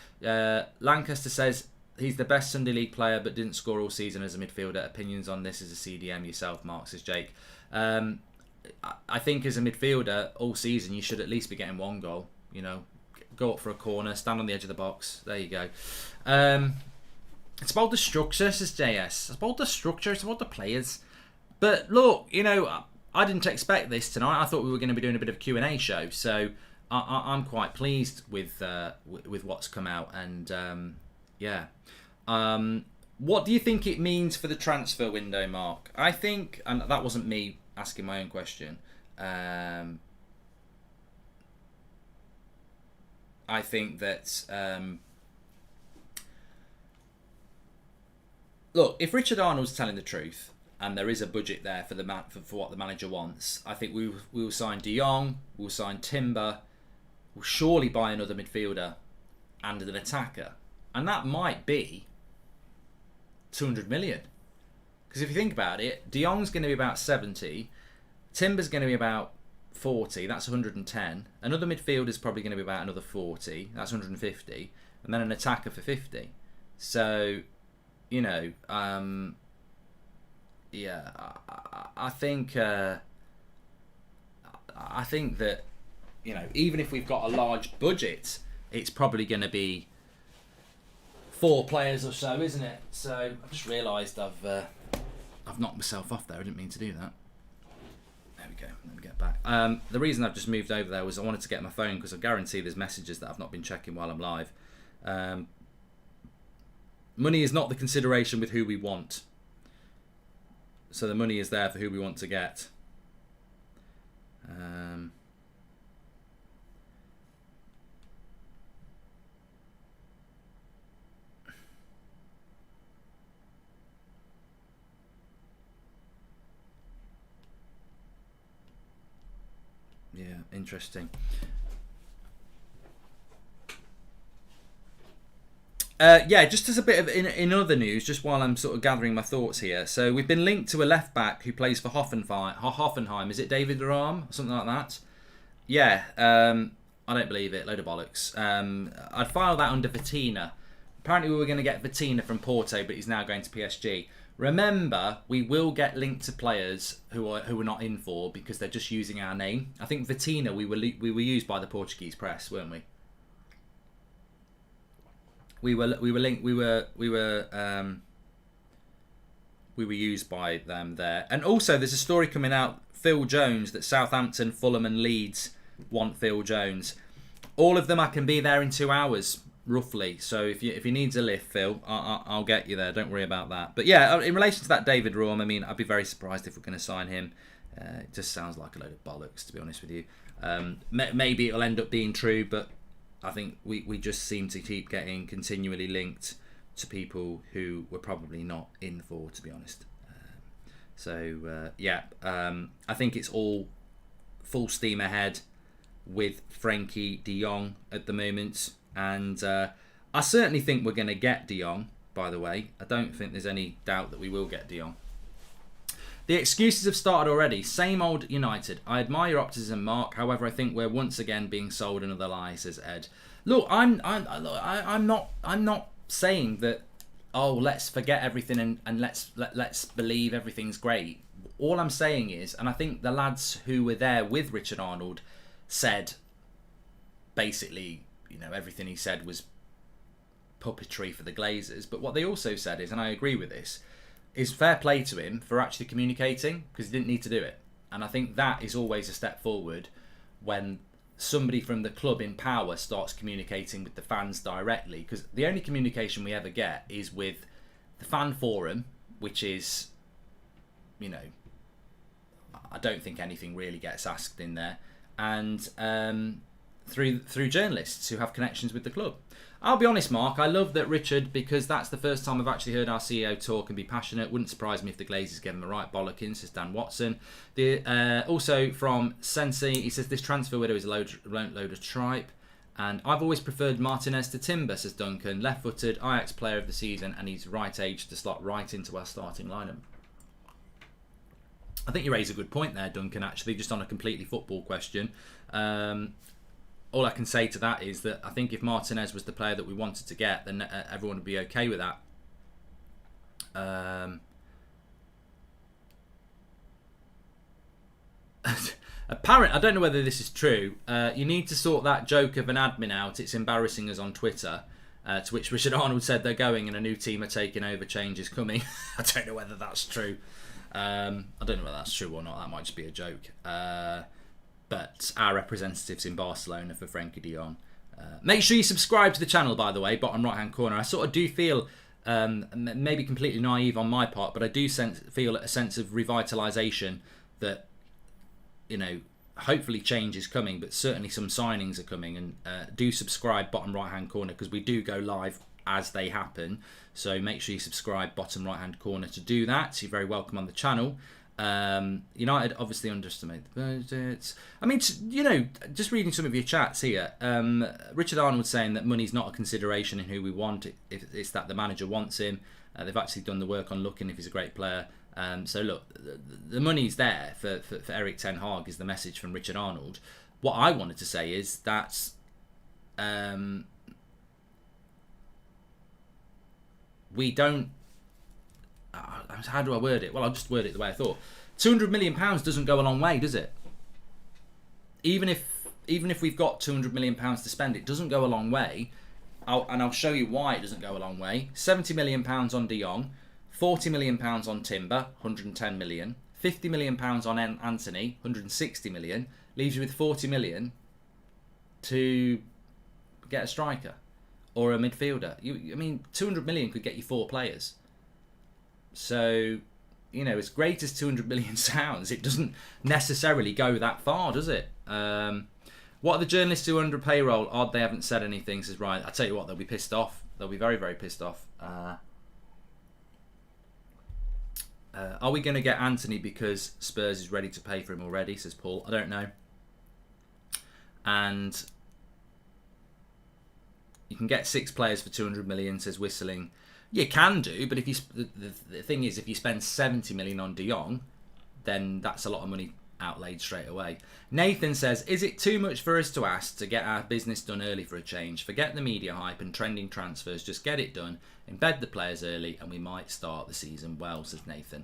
Lancaster says he's the best Sunday League player but didn't score all season as a midfielder. Opinions on this as a CDM yourself, Mark, says Jake. I think as a midfielder all season you should at least be getting one goal. Go up for a corner, stand on the edge of the box. There you go. It's about the structure, says JS. It's about the structure, it's about the players. But look, I didn't expect this tonight. I thought we were going to be doing a bit of a Q&A show. So I'm quite pleased with what's come out. And what do you think it means for the transfer window, Mark? I think, and that wasn't me asking my own question. I think that look, if Richard Arnold's telling the truth, and there is a budget there for for what the manager wants, I think we will sign De Jong, we'll sign Timber, we'll surely buy another midfielder and an attacker, and that might be 200 million. Because if you think about it, De Jong's going to be about 70, Timber's going to be about 40, that's 110. Another midfielder's probably going to be about another 40, that's 150, and then an attacker for 50. So, I think that even if we've got a large budget, it's probably going to be 4 players or so, isn't it? So I've just realised I've knocked myself off there. I didn't mean to do that. There we go. Let me get back. The reason I've just moved over there was I wanted to get my phone because I guarantee there's messages that I've not been checking while I'm live. Money is not the consideration with who we want. So the money is there for who we want to get. Yeah, interesting. Yeah, just as a bit of in other news, just while I'm sort of gathering my thoughts here. So we've been linked to a left back who plays for Hoffenheim. Is it David Rahm or something like that? Yeah, I don't believe it. Load of bollocks. I'd file that under Vitina. Apparently we were going to get Vitina from Porto, but he's now going to PSG. Remember, we will get linked to players who are not in for because they're just using our name. I think Vitina we were used by the Portuguese press, weren't we? We were used by them there. And also there's a story coming out, Phil Jones, that Southampton, Fulham and Leeds want Phil Jones. All of them I can be there in 2 hours roughly. So if you need a lift, Phil, I'll get you there. Don't worry about that. But yeah, in relation to that David Rahm, I mean, I'd be very surprised if we're going to sign him. It just sounds like a load of bollocks, to be honest with you. Maybe it'll end up being true, but I think we just seem to keep getting continually linked to people who we're probably not in for, to be honest. I think it's all full steam ahead with Frankie de Jong at the moment. And I certainly think we're going to get de Jong, by the way. I don't think there's any doubt that we will get de Jong. The excuses have started already. Same old United. I admire your optimism, Mark. However, I think we're once again being sold another lie, says Ed. Look, I'm not saying that. Oh, let's forget everything and let's believe everything's great. All I'm saying is, and I think the lads who were there with Richard Arnold said, basically, everything he said was puppetry for the Glazers. But what they also said is, and I agree with this, is fair play to him for actually communicating, because he didn't need to do it. And I think that is always a step forward when somebody from the club in power starts communicating with the fans directly, because the only communication we ever get is with the fan forum, which is, I don't think anything really gets asked in there, and through journalists who have connections with the club. I'll be honest, Mark, I love that Richard, because that's the first time I've actually heard our CEO talk and be passionate. Wouldn't surprise me if the Glazers gave him a right bollocking, says Dan Watson. Also from Sensei, he says, this transfer window is a load of tripe. And I've always preferred Martinez to Timber, says Duncan. Left-footed, Ajax player of the season, and he's right age to slot right into our starting lineup. I think you raise a good point there, Duncan, actually, just on a completely football question. All I can say to that is that I think if Martinez was the player that we wanted to get, then everyone would be okay with that. Apparently, I don't know whether this is true. You need to sort that joke of an admin out. It's embarrassing us on Twitter. To which Richard Arnold said they're going and a new team are taking over. Change is coming. I don't know whether that's true. I don't know whether that's true or not. That might just be a joke. But our representatives in Barcelona for Frankie de Jong. Make sure you subscribe to the channel, by the way, bottom right hand corner. I sort of do feel, maybe completely naive on my part, but I do feel a sense of revitalisation that, hopefully change is coming, but certainly some signings are coming. And do subscribe, bottom right hand corner, because we do go live as they happen. So make sure you subscribe, bottom right hand corner, to do that. You're very welcome on the channel. United obviously underestimate the budgets. I mean, just reading some of your chats here. Richard Arnold saying that money's not a consideration in who we want. It's that the manager wants him. They've actually done the work on looking if he's a great player. So look, the money's there for Erik ten Hag is the message from Richard Arnold. What I wanted to say is that we don't. How do I word it? Well, I'll just word it the way I thought. £200 million doesn't go a long way, does it? Even if we've got £200 million to spend, it doesn't go a long way. I'll show you why it doesn't go a long way. £70 million on de Jong, £40 million on Timber, £110 million, £50 million on Anthony, £160 million, leaves you with £40 million to get a striker or a midfielder. I mean, £200 million could get you 4 players. So, as great as 200 million sounds, it doesn't necessarily go that far, does it? What are the journalists who are under payroll? Odd they haven't said anything, says Ryan. I tell you what, they'll be pissed off. They'll be very, very pissed off. Are we going to get Anthony because Spurs is ready to pay for him already, says Paul. I don't know. And You can get 6 players for 200 million, says Whistling. You can do, but if you the thing is, if you spend 70 million on De Jong, then that's a lot of money outlaid straight away. Nathan says, is it too much for us to ask to get our business done early for a change? Forget the media hype and trending transfers. Just get it done, embed the players early, and we might start the season well, says Nathan.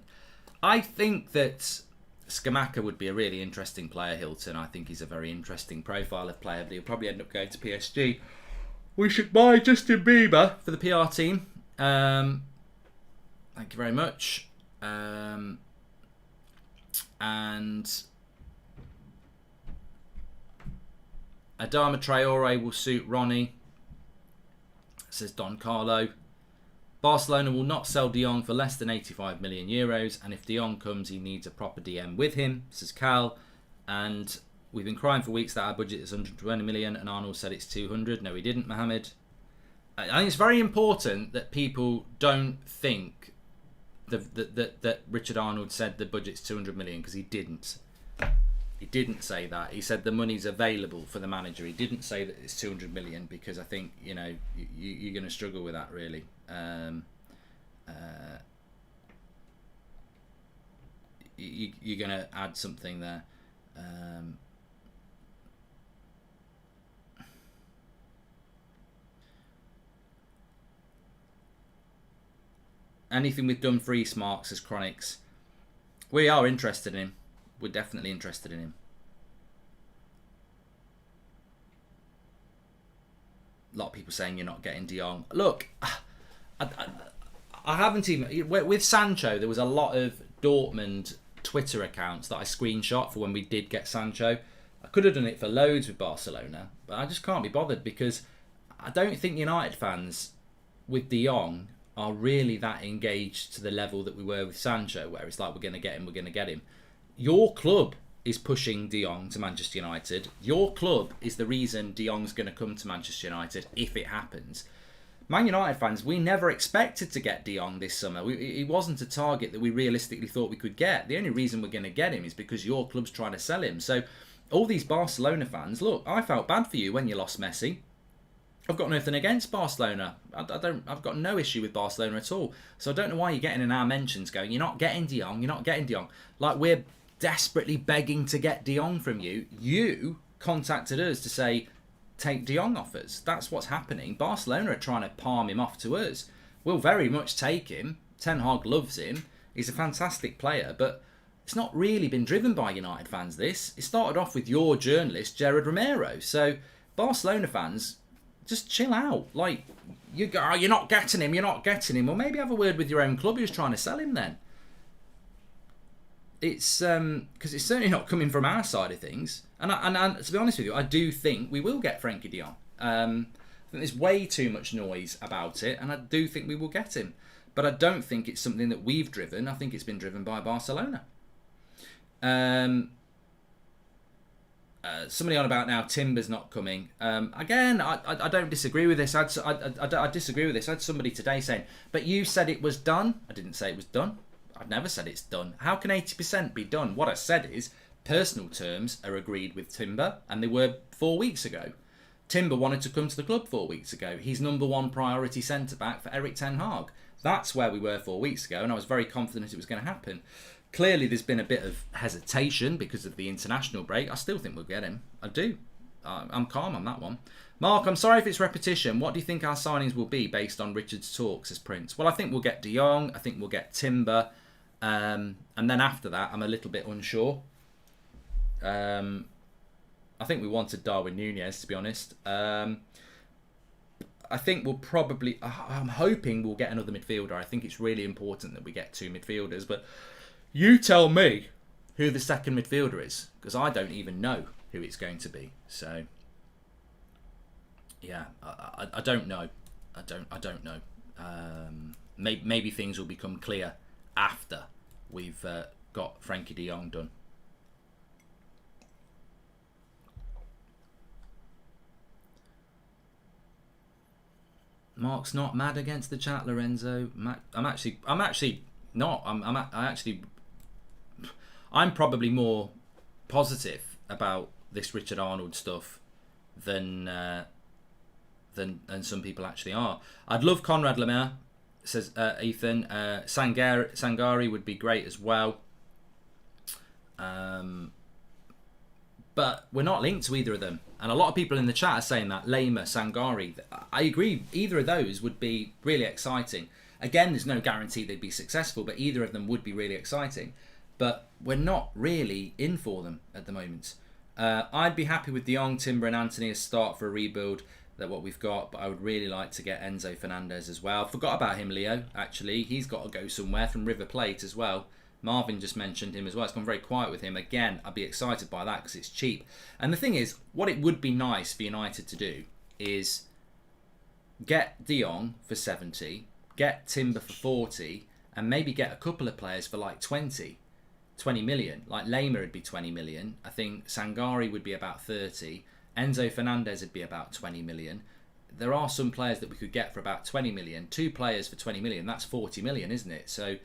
I think that Scamacca would be a really interesting player, Hilton. I think he's a very interesting profile of player, but he'll probably end up going to PSG. We should buy Justin Bieber for the PR team. Thank you very much. And Adama Traore will suit Ronnie, says Don Carlo. Barcelona will not sell De Jong for less than 85 million euros, and if De Jong comes, he needs a proper DM with him, says Cal. And we've been crying for weeks that our budget is 120 million, and Arnold said it's 200. No, he didn't, Mohammed. I think it's very important that people don't think that Richard Arnold said the budget's 200 million, because he didn't. He didn't say that. He said the money's available for the manager. He didn't say that it's 200 million, because I think, you know, you're going to struggle with that, really. You're going to add something there. Anything with Dumfries, Marks, as Chronics. We are interested in him. We're definitely interested in him. A lot of people saying you're not getting De Jong. Look, I haven't even... With Sancho, there was a lot of Dortmund Twitter accounts that I screenshot for when we did get Sancho. I could have done it for loads with Barcelona, but I just can't be bothered, because I don't think United fans with De Jong are really that engaged to the level that we were with Sancho, where it's like, we're going to get him, we're going to get him. Your club is pushing De Jong to Manchester United. Your club is the reason De Jong's going to come to Manchester United if it happens. Man United fans, we never expected to get De Jong this summer. He wasn't a target that we realistically thought we could get. The only reason we're going to get him is because your club's trying to sell him. So all these Barcelona fans, look, I felt bad for you when you lost Messi. I've got nothing against Barcelona. I've got no issue with Barcelona at all. So I don't know why you're getting in our mentions going, you're not getting De Jong, you're not getting De Jong. Like, we're desperately begging to get De Jong from you. You contacted us to say, take De Jong off us. That's what's happening. Barcelona are trying to palm him off to us. We'll very much take him. Ten Hag loves him. He's a fantastic player, but it's not really been driven by United fans, this. It started off with your journalist, Gerard Romero. So Barcelona fans, just chill out. Like, you're not getting him, you're not getting him. Well, maybe have a word with your own club who's trying to sell him then. It's because it's certainly not coming from our side of things. And to be honest with you, I do think we will get Frenkie de Jong. I think there's way too much noise about it, and I do think we will get him. But I don't think it's something that we've driven. I think it's been driven by Barcelona. Somebody on about now, Timber's not coming. Again, I don't disagree with this. I disagree with this. I had somebody today saying, but you said it was done. I didn't say it was done. I've never said it's done. How can 80% be done? What I said is, personal terms are agreed with Timber, and they were 4 weeks ago. Timber wanted to come to the club 4 weeks ago. He's number one priority centre-back for Erik ten Hag. That's where we were 4 weeks ago, and I was very confident it was going to happen. Clearly, there's been a bit of hesitation because of the international break. I still think we'll get him. I do. I'm calm on that one. Mark, I'm sorry if it's repetition. What do you think our signings will be based on Richard's talk, says Prince? Well, I think we'll get De Jong. I think we'll get Timber. And then after that, I'm a little bit unsure. I think we wanted Darwin Núñez, to be honest. I think we'll probably... I'm hoping we'll get another midfielder. I think it's really important that we get 2 midfielders. But you tell me who the second midfielder is, because I don't even know who it's going to be. So, yeah, I don't know. I don't know. Maybe things will become clear after we've got Frenkie de Jong done. Mark's not mad against the chat, Lorenzo. I'm actually not. I'm probably more positive about this Richard Arnold stuff than than some people actually are. I'd love Conrad Lemaire, says Ethan. Sangari would be great as well. But we're not linked to either of them. And a lot of people in the chat are saying that. Lema, Sangari. I agree. Either of those would be really exciting. Again, there's no guarantee they'd be successful, but either of them would be really exciting. But we're not really in for them at the moment. I'd be happy with De Jong, Timber and Anthony as start for a rebuild. That's what we've got. But I would really like to get Enzo Fernandez as well. Forgot about him, Leo, actually. He's got to go somewhere from River Plate as well. Marvin just mentioned him as well. It's gone very quiet with him. Again, I'd be excited by that because it's cheap. And the thing is, what it would be nice for United to do is get De Jong for 70, get Timber for 40, and maybe get a couple of players for like 20 million. Like Lema would be 20 million. I think Sangari would be about 30. Enzo Fernandez would be about 20 million. There are some players that we could get for about 20 million. 2 players for 20 million, that's 40 million, isn't it? So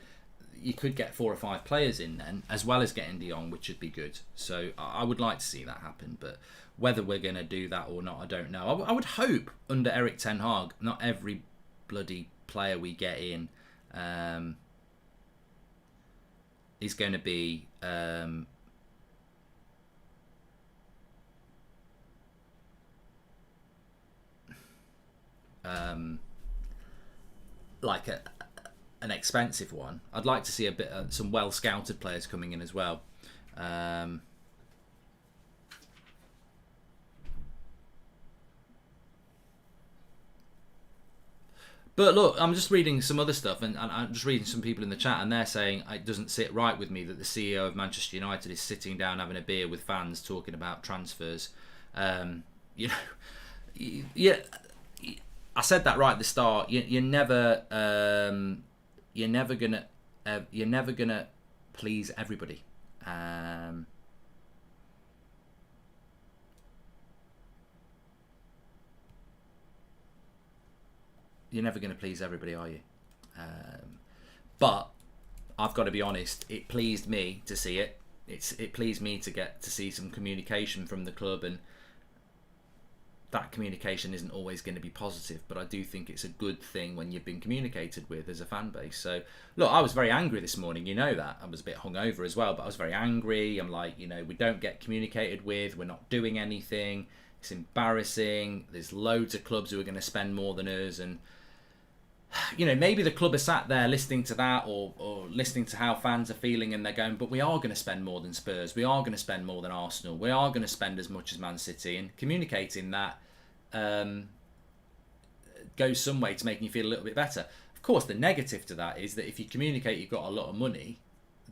you could get 4 or 5 players in then, as well as getting De Jong, which would be good. So I would like to see that happen, but whether we're going to do that or not, I don't know. I would hope under Erik ten Hag, not every bloody player we get in is going to be like an expensive one. I'd like to see a bit some well scouted players coming in as well. But look, I'm just reading some other stuff, and I'm just reading some people in the chat, and they're saying it doesn't sit right with me that the CEO of Manchester United is sitting down having a beer with fans talking about transfers. You know, yeah, I said that right at the start. You're never gonna please everybody. You're never going to please everybody, are you? But I've got to be honest. It pleased me to see it. It pleased me to get to see some communication from the club, and that communication isn't always going to be positive, but I do think it's a good thing when you've been communicated with as a fan base. So, look, I was very angry this morning, you know that. I was a bit hungover as well, but I was very angry. I'm like, we don't get communicated with, we're not doing anything, it's embarrassing, there's loads of clubs who are going to spend more than us, and maybe the club are sat there listening to that or listening to how fans are feeling, and they're going, but we are going to spend more than Spurs, we are going to spend more than Arsenal, we are going to spend as much as Man City, and communicating that goes some way to making you feel a little bit better. Of course, the negative to that is that if you communicate you've got a lot of money,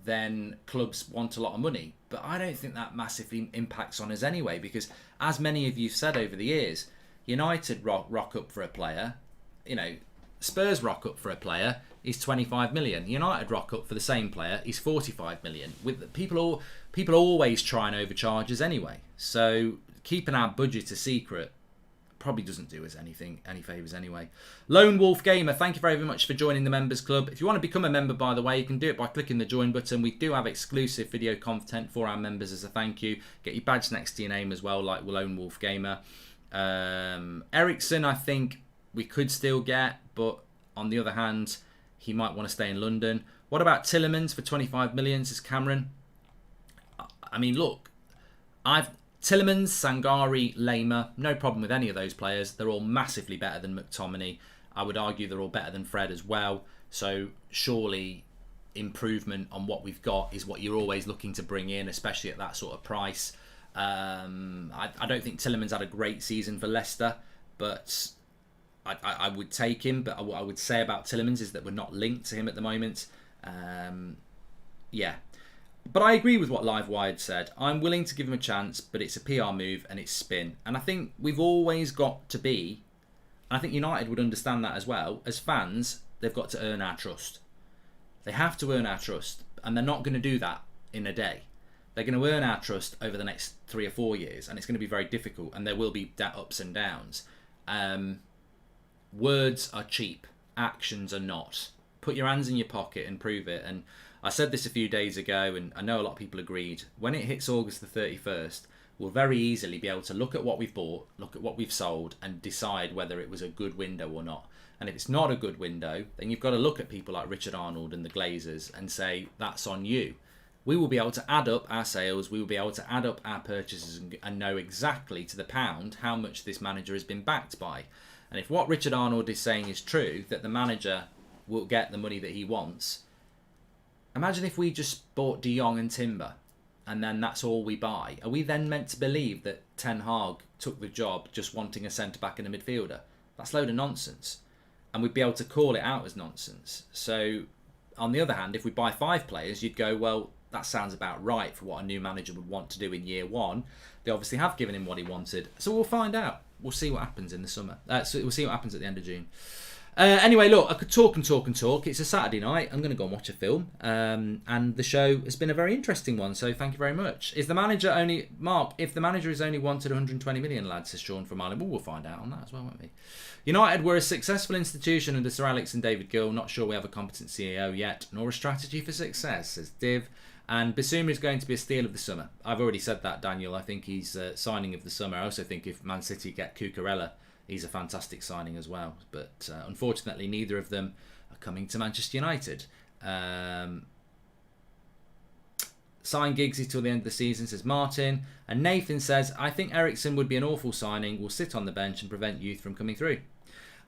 then clubs want a lot of money. But I don't think that massively impacts on us anyway, because as many of you have said over the years, United rock up for a player, Spurs rock up for a player, he's 25 million. United rock up for the same player, he's 45 million. With people always try and overcharge us anyway. So keeping our budget a secret probably doesn't do us any favours anyway. Lone Wolf Gamer, thank you very much for joining the members club. If you want to become a member, by the way, you can do it by clicking the join button. We do have exclusive video content for our members as a thank you. Get your badge next to your name as well, like Lone Wolf Gamer. Ericsson, I think we could still get, but on the other hand, he might want to stay in London. What about Tillemans for 25 million, says Cameron? I mean, look, Tillemans, Sangari, Lema, no problem with any of those players. They're all massively better than McTominay. I would argue they're all better than Fred as well. So surely improvement on what we've got is what you're always looking to bring in, especially at that sort of price. I don't think Tillemans had a great season for Leicester, but I would take him. But what I would say about Tillemans is that we're not linked to him at the moment. Yeah. But I agree with what Live Wired said. I'm willing to give him a chance, but it's a PR move and it's spin. And I think we've always got to be, and I think United would understand that as well, as fans, they've got to earn our trust. They have to earn our trust, and they're not going to do that in a day. They're going to earn our trust over the next 3 or 4 years, and it's going to be very difficult, and there will be ups and downs. Words are cheap. Actions are not. Put your hands in your pocket and prove it. And I said this a few days ago, and I know a lot of people agreed. When it hits August the 31st, we'll very easily be able to look at what we've bought, look at what we've sold, and decide whether it was a good window or not. And if it's not a good window, then you've got to look at people like Richard Arnold and the Glazers and say, that's on you. We will be able to add up our sales, we will be able to add up our purchases and know exactly to the pound how much this manager has been backed by. And if what Richard Arnold is saying is true, that the manager will get the money that he wants, imagine if we just bought De Jong and Timber and then that's all we buy. Are we then meant to believe that Ten Hag took the job just wanting a centre-back and a midfielder? That's a load of nonsense. And we'd be able to call it out as nonsense. So, on the other hand, if we buy 5 players, you'd go, well, that sounds about right for what a new manager would want to do in year 1. They obviously have given him what he wanted. So we'll find out. We'll see what happens in the summer. So we'll see what happens at the end of June. Anyway, look, I could talk and talk and talk. It's a Saturday night. I'm going to go and watch a film. And the show has been a very interesting one, so thank you very much. Is the manager only... Mark, if the manager is only wanted 120 million, lads, says Sean from Ireland. Well, we'll find out on that as well, won't we? United were a successful institution under Sir Alex and David Gill. Not sure we have a competent CEO yet, nor a strategy for success, says Div. And Bissouma is going to be a steal of the summer. I've already said that, Daniel. I think he's signing of the summer. I also think if Man City get Cucurella, he's a fantastic signing as well. But unfortunately, neither of them are coming to Manchester United. Sign Giggsy till the end of the season, says Martin. And Nathan says, I think Eriksen would be an awful signing. Will sit on the bench and prevent youth from coming through.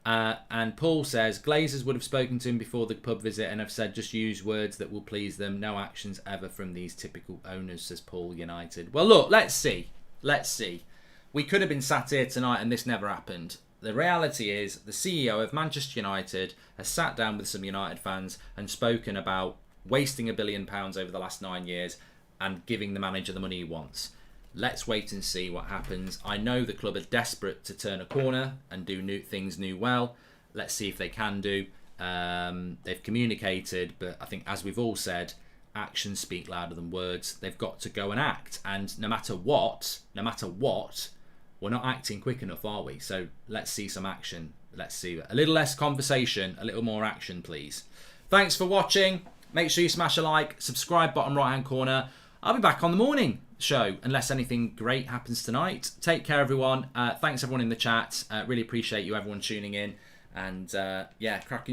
And Paul says, Glazers would have spoken to him before the pub visit and have said, just use words that will please them. No actions ever from these typical owners, says Paul United. Well, look, let's see. Let's see. We could have been sat here tonight and this never happened. The reality is the CEO of Manchester United has sat down with some United fans and spoken about wasting £1 billion over the last 9 years and giving the manager the money he wants. Let's wait and see what happens. I know the club are desperate to turn a corner and do new things well. Let's see if they can do. They've communicated, but I think, as we've all said, actions speak louder than words. They've got to go and act. And no matter what, we're not acting quick enough, are we? So let's see some action. Let's see a little less conversation, a little more action, please. Thanks for watching. Make sure you smash a like, subscribe, bottom right-hand corner. I'll be back on the morning show unless anything great happens tonight. Take care, everyone. Thanks everyone in the chat. Really appreciate you everyone tuning in. And yeah, cracking.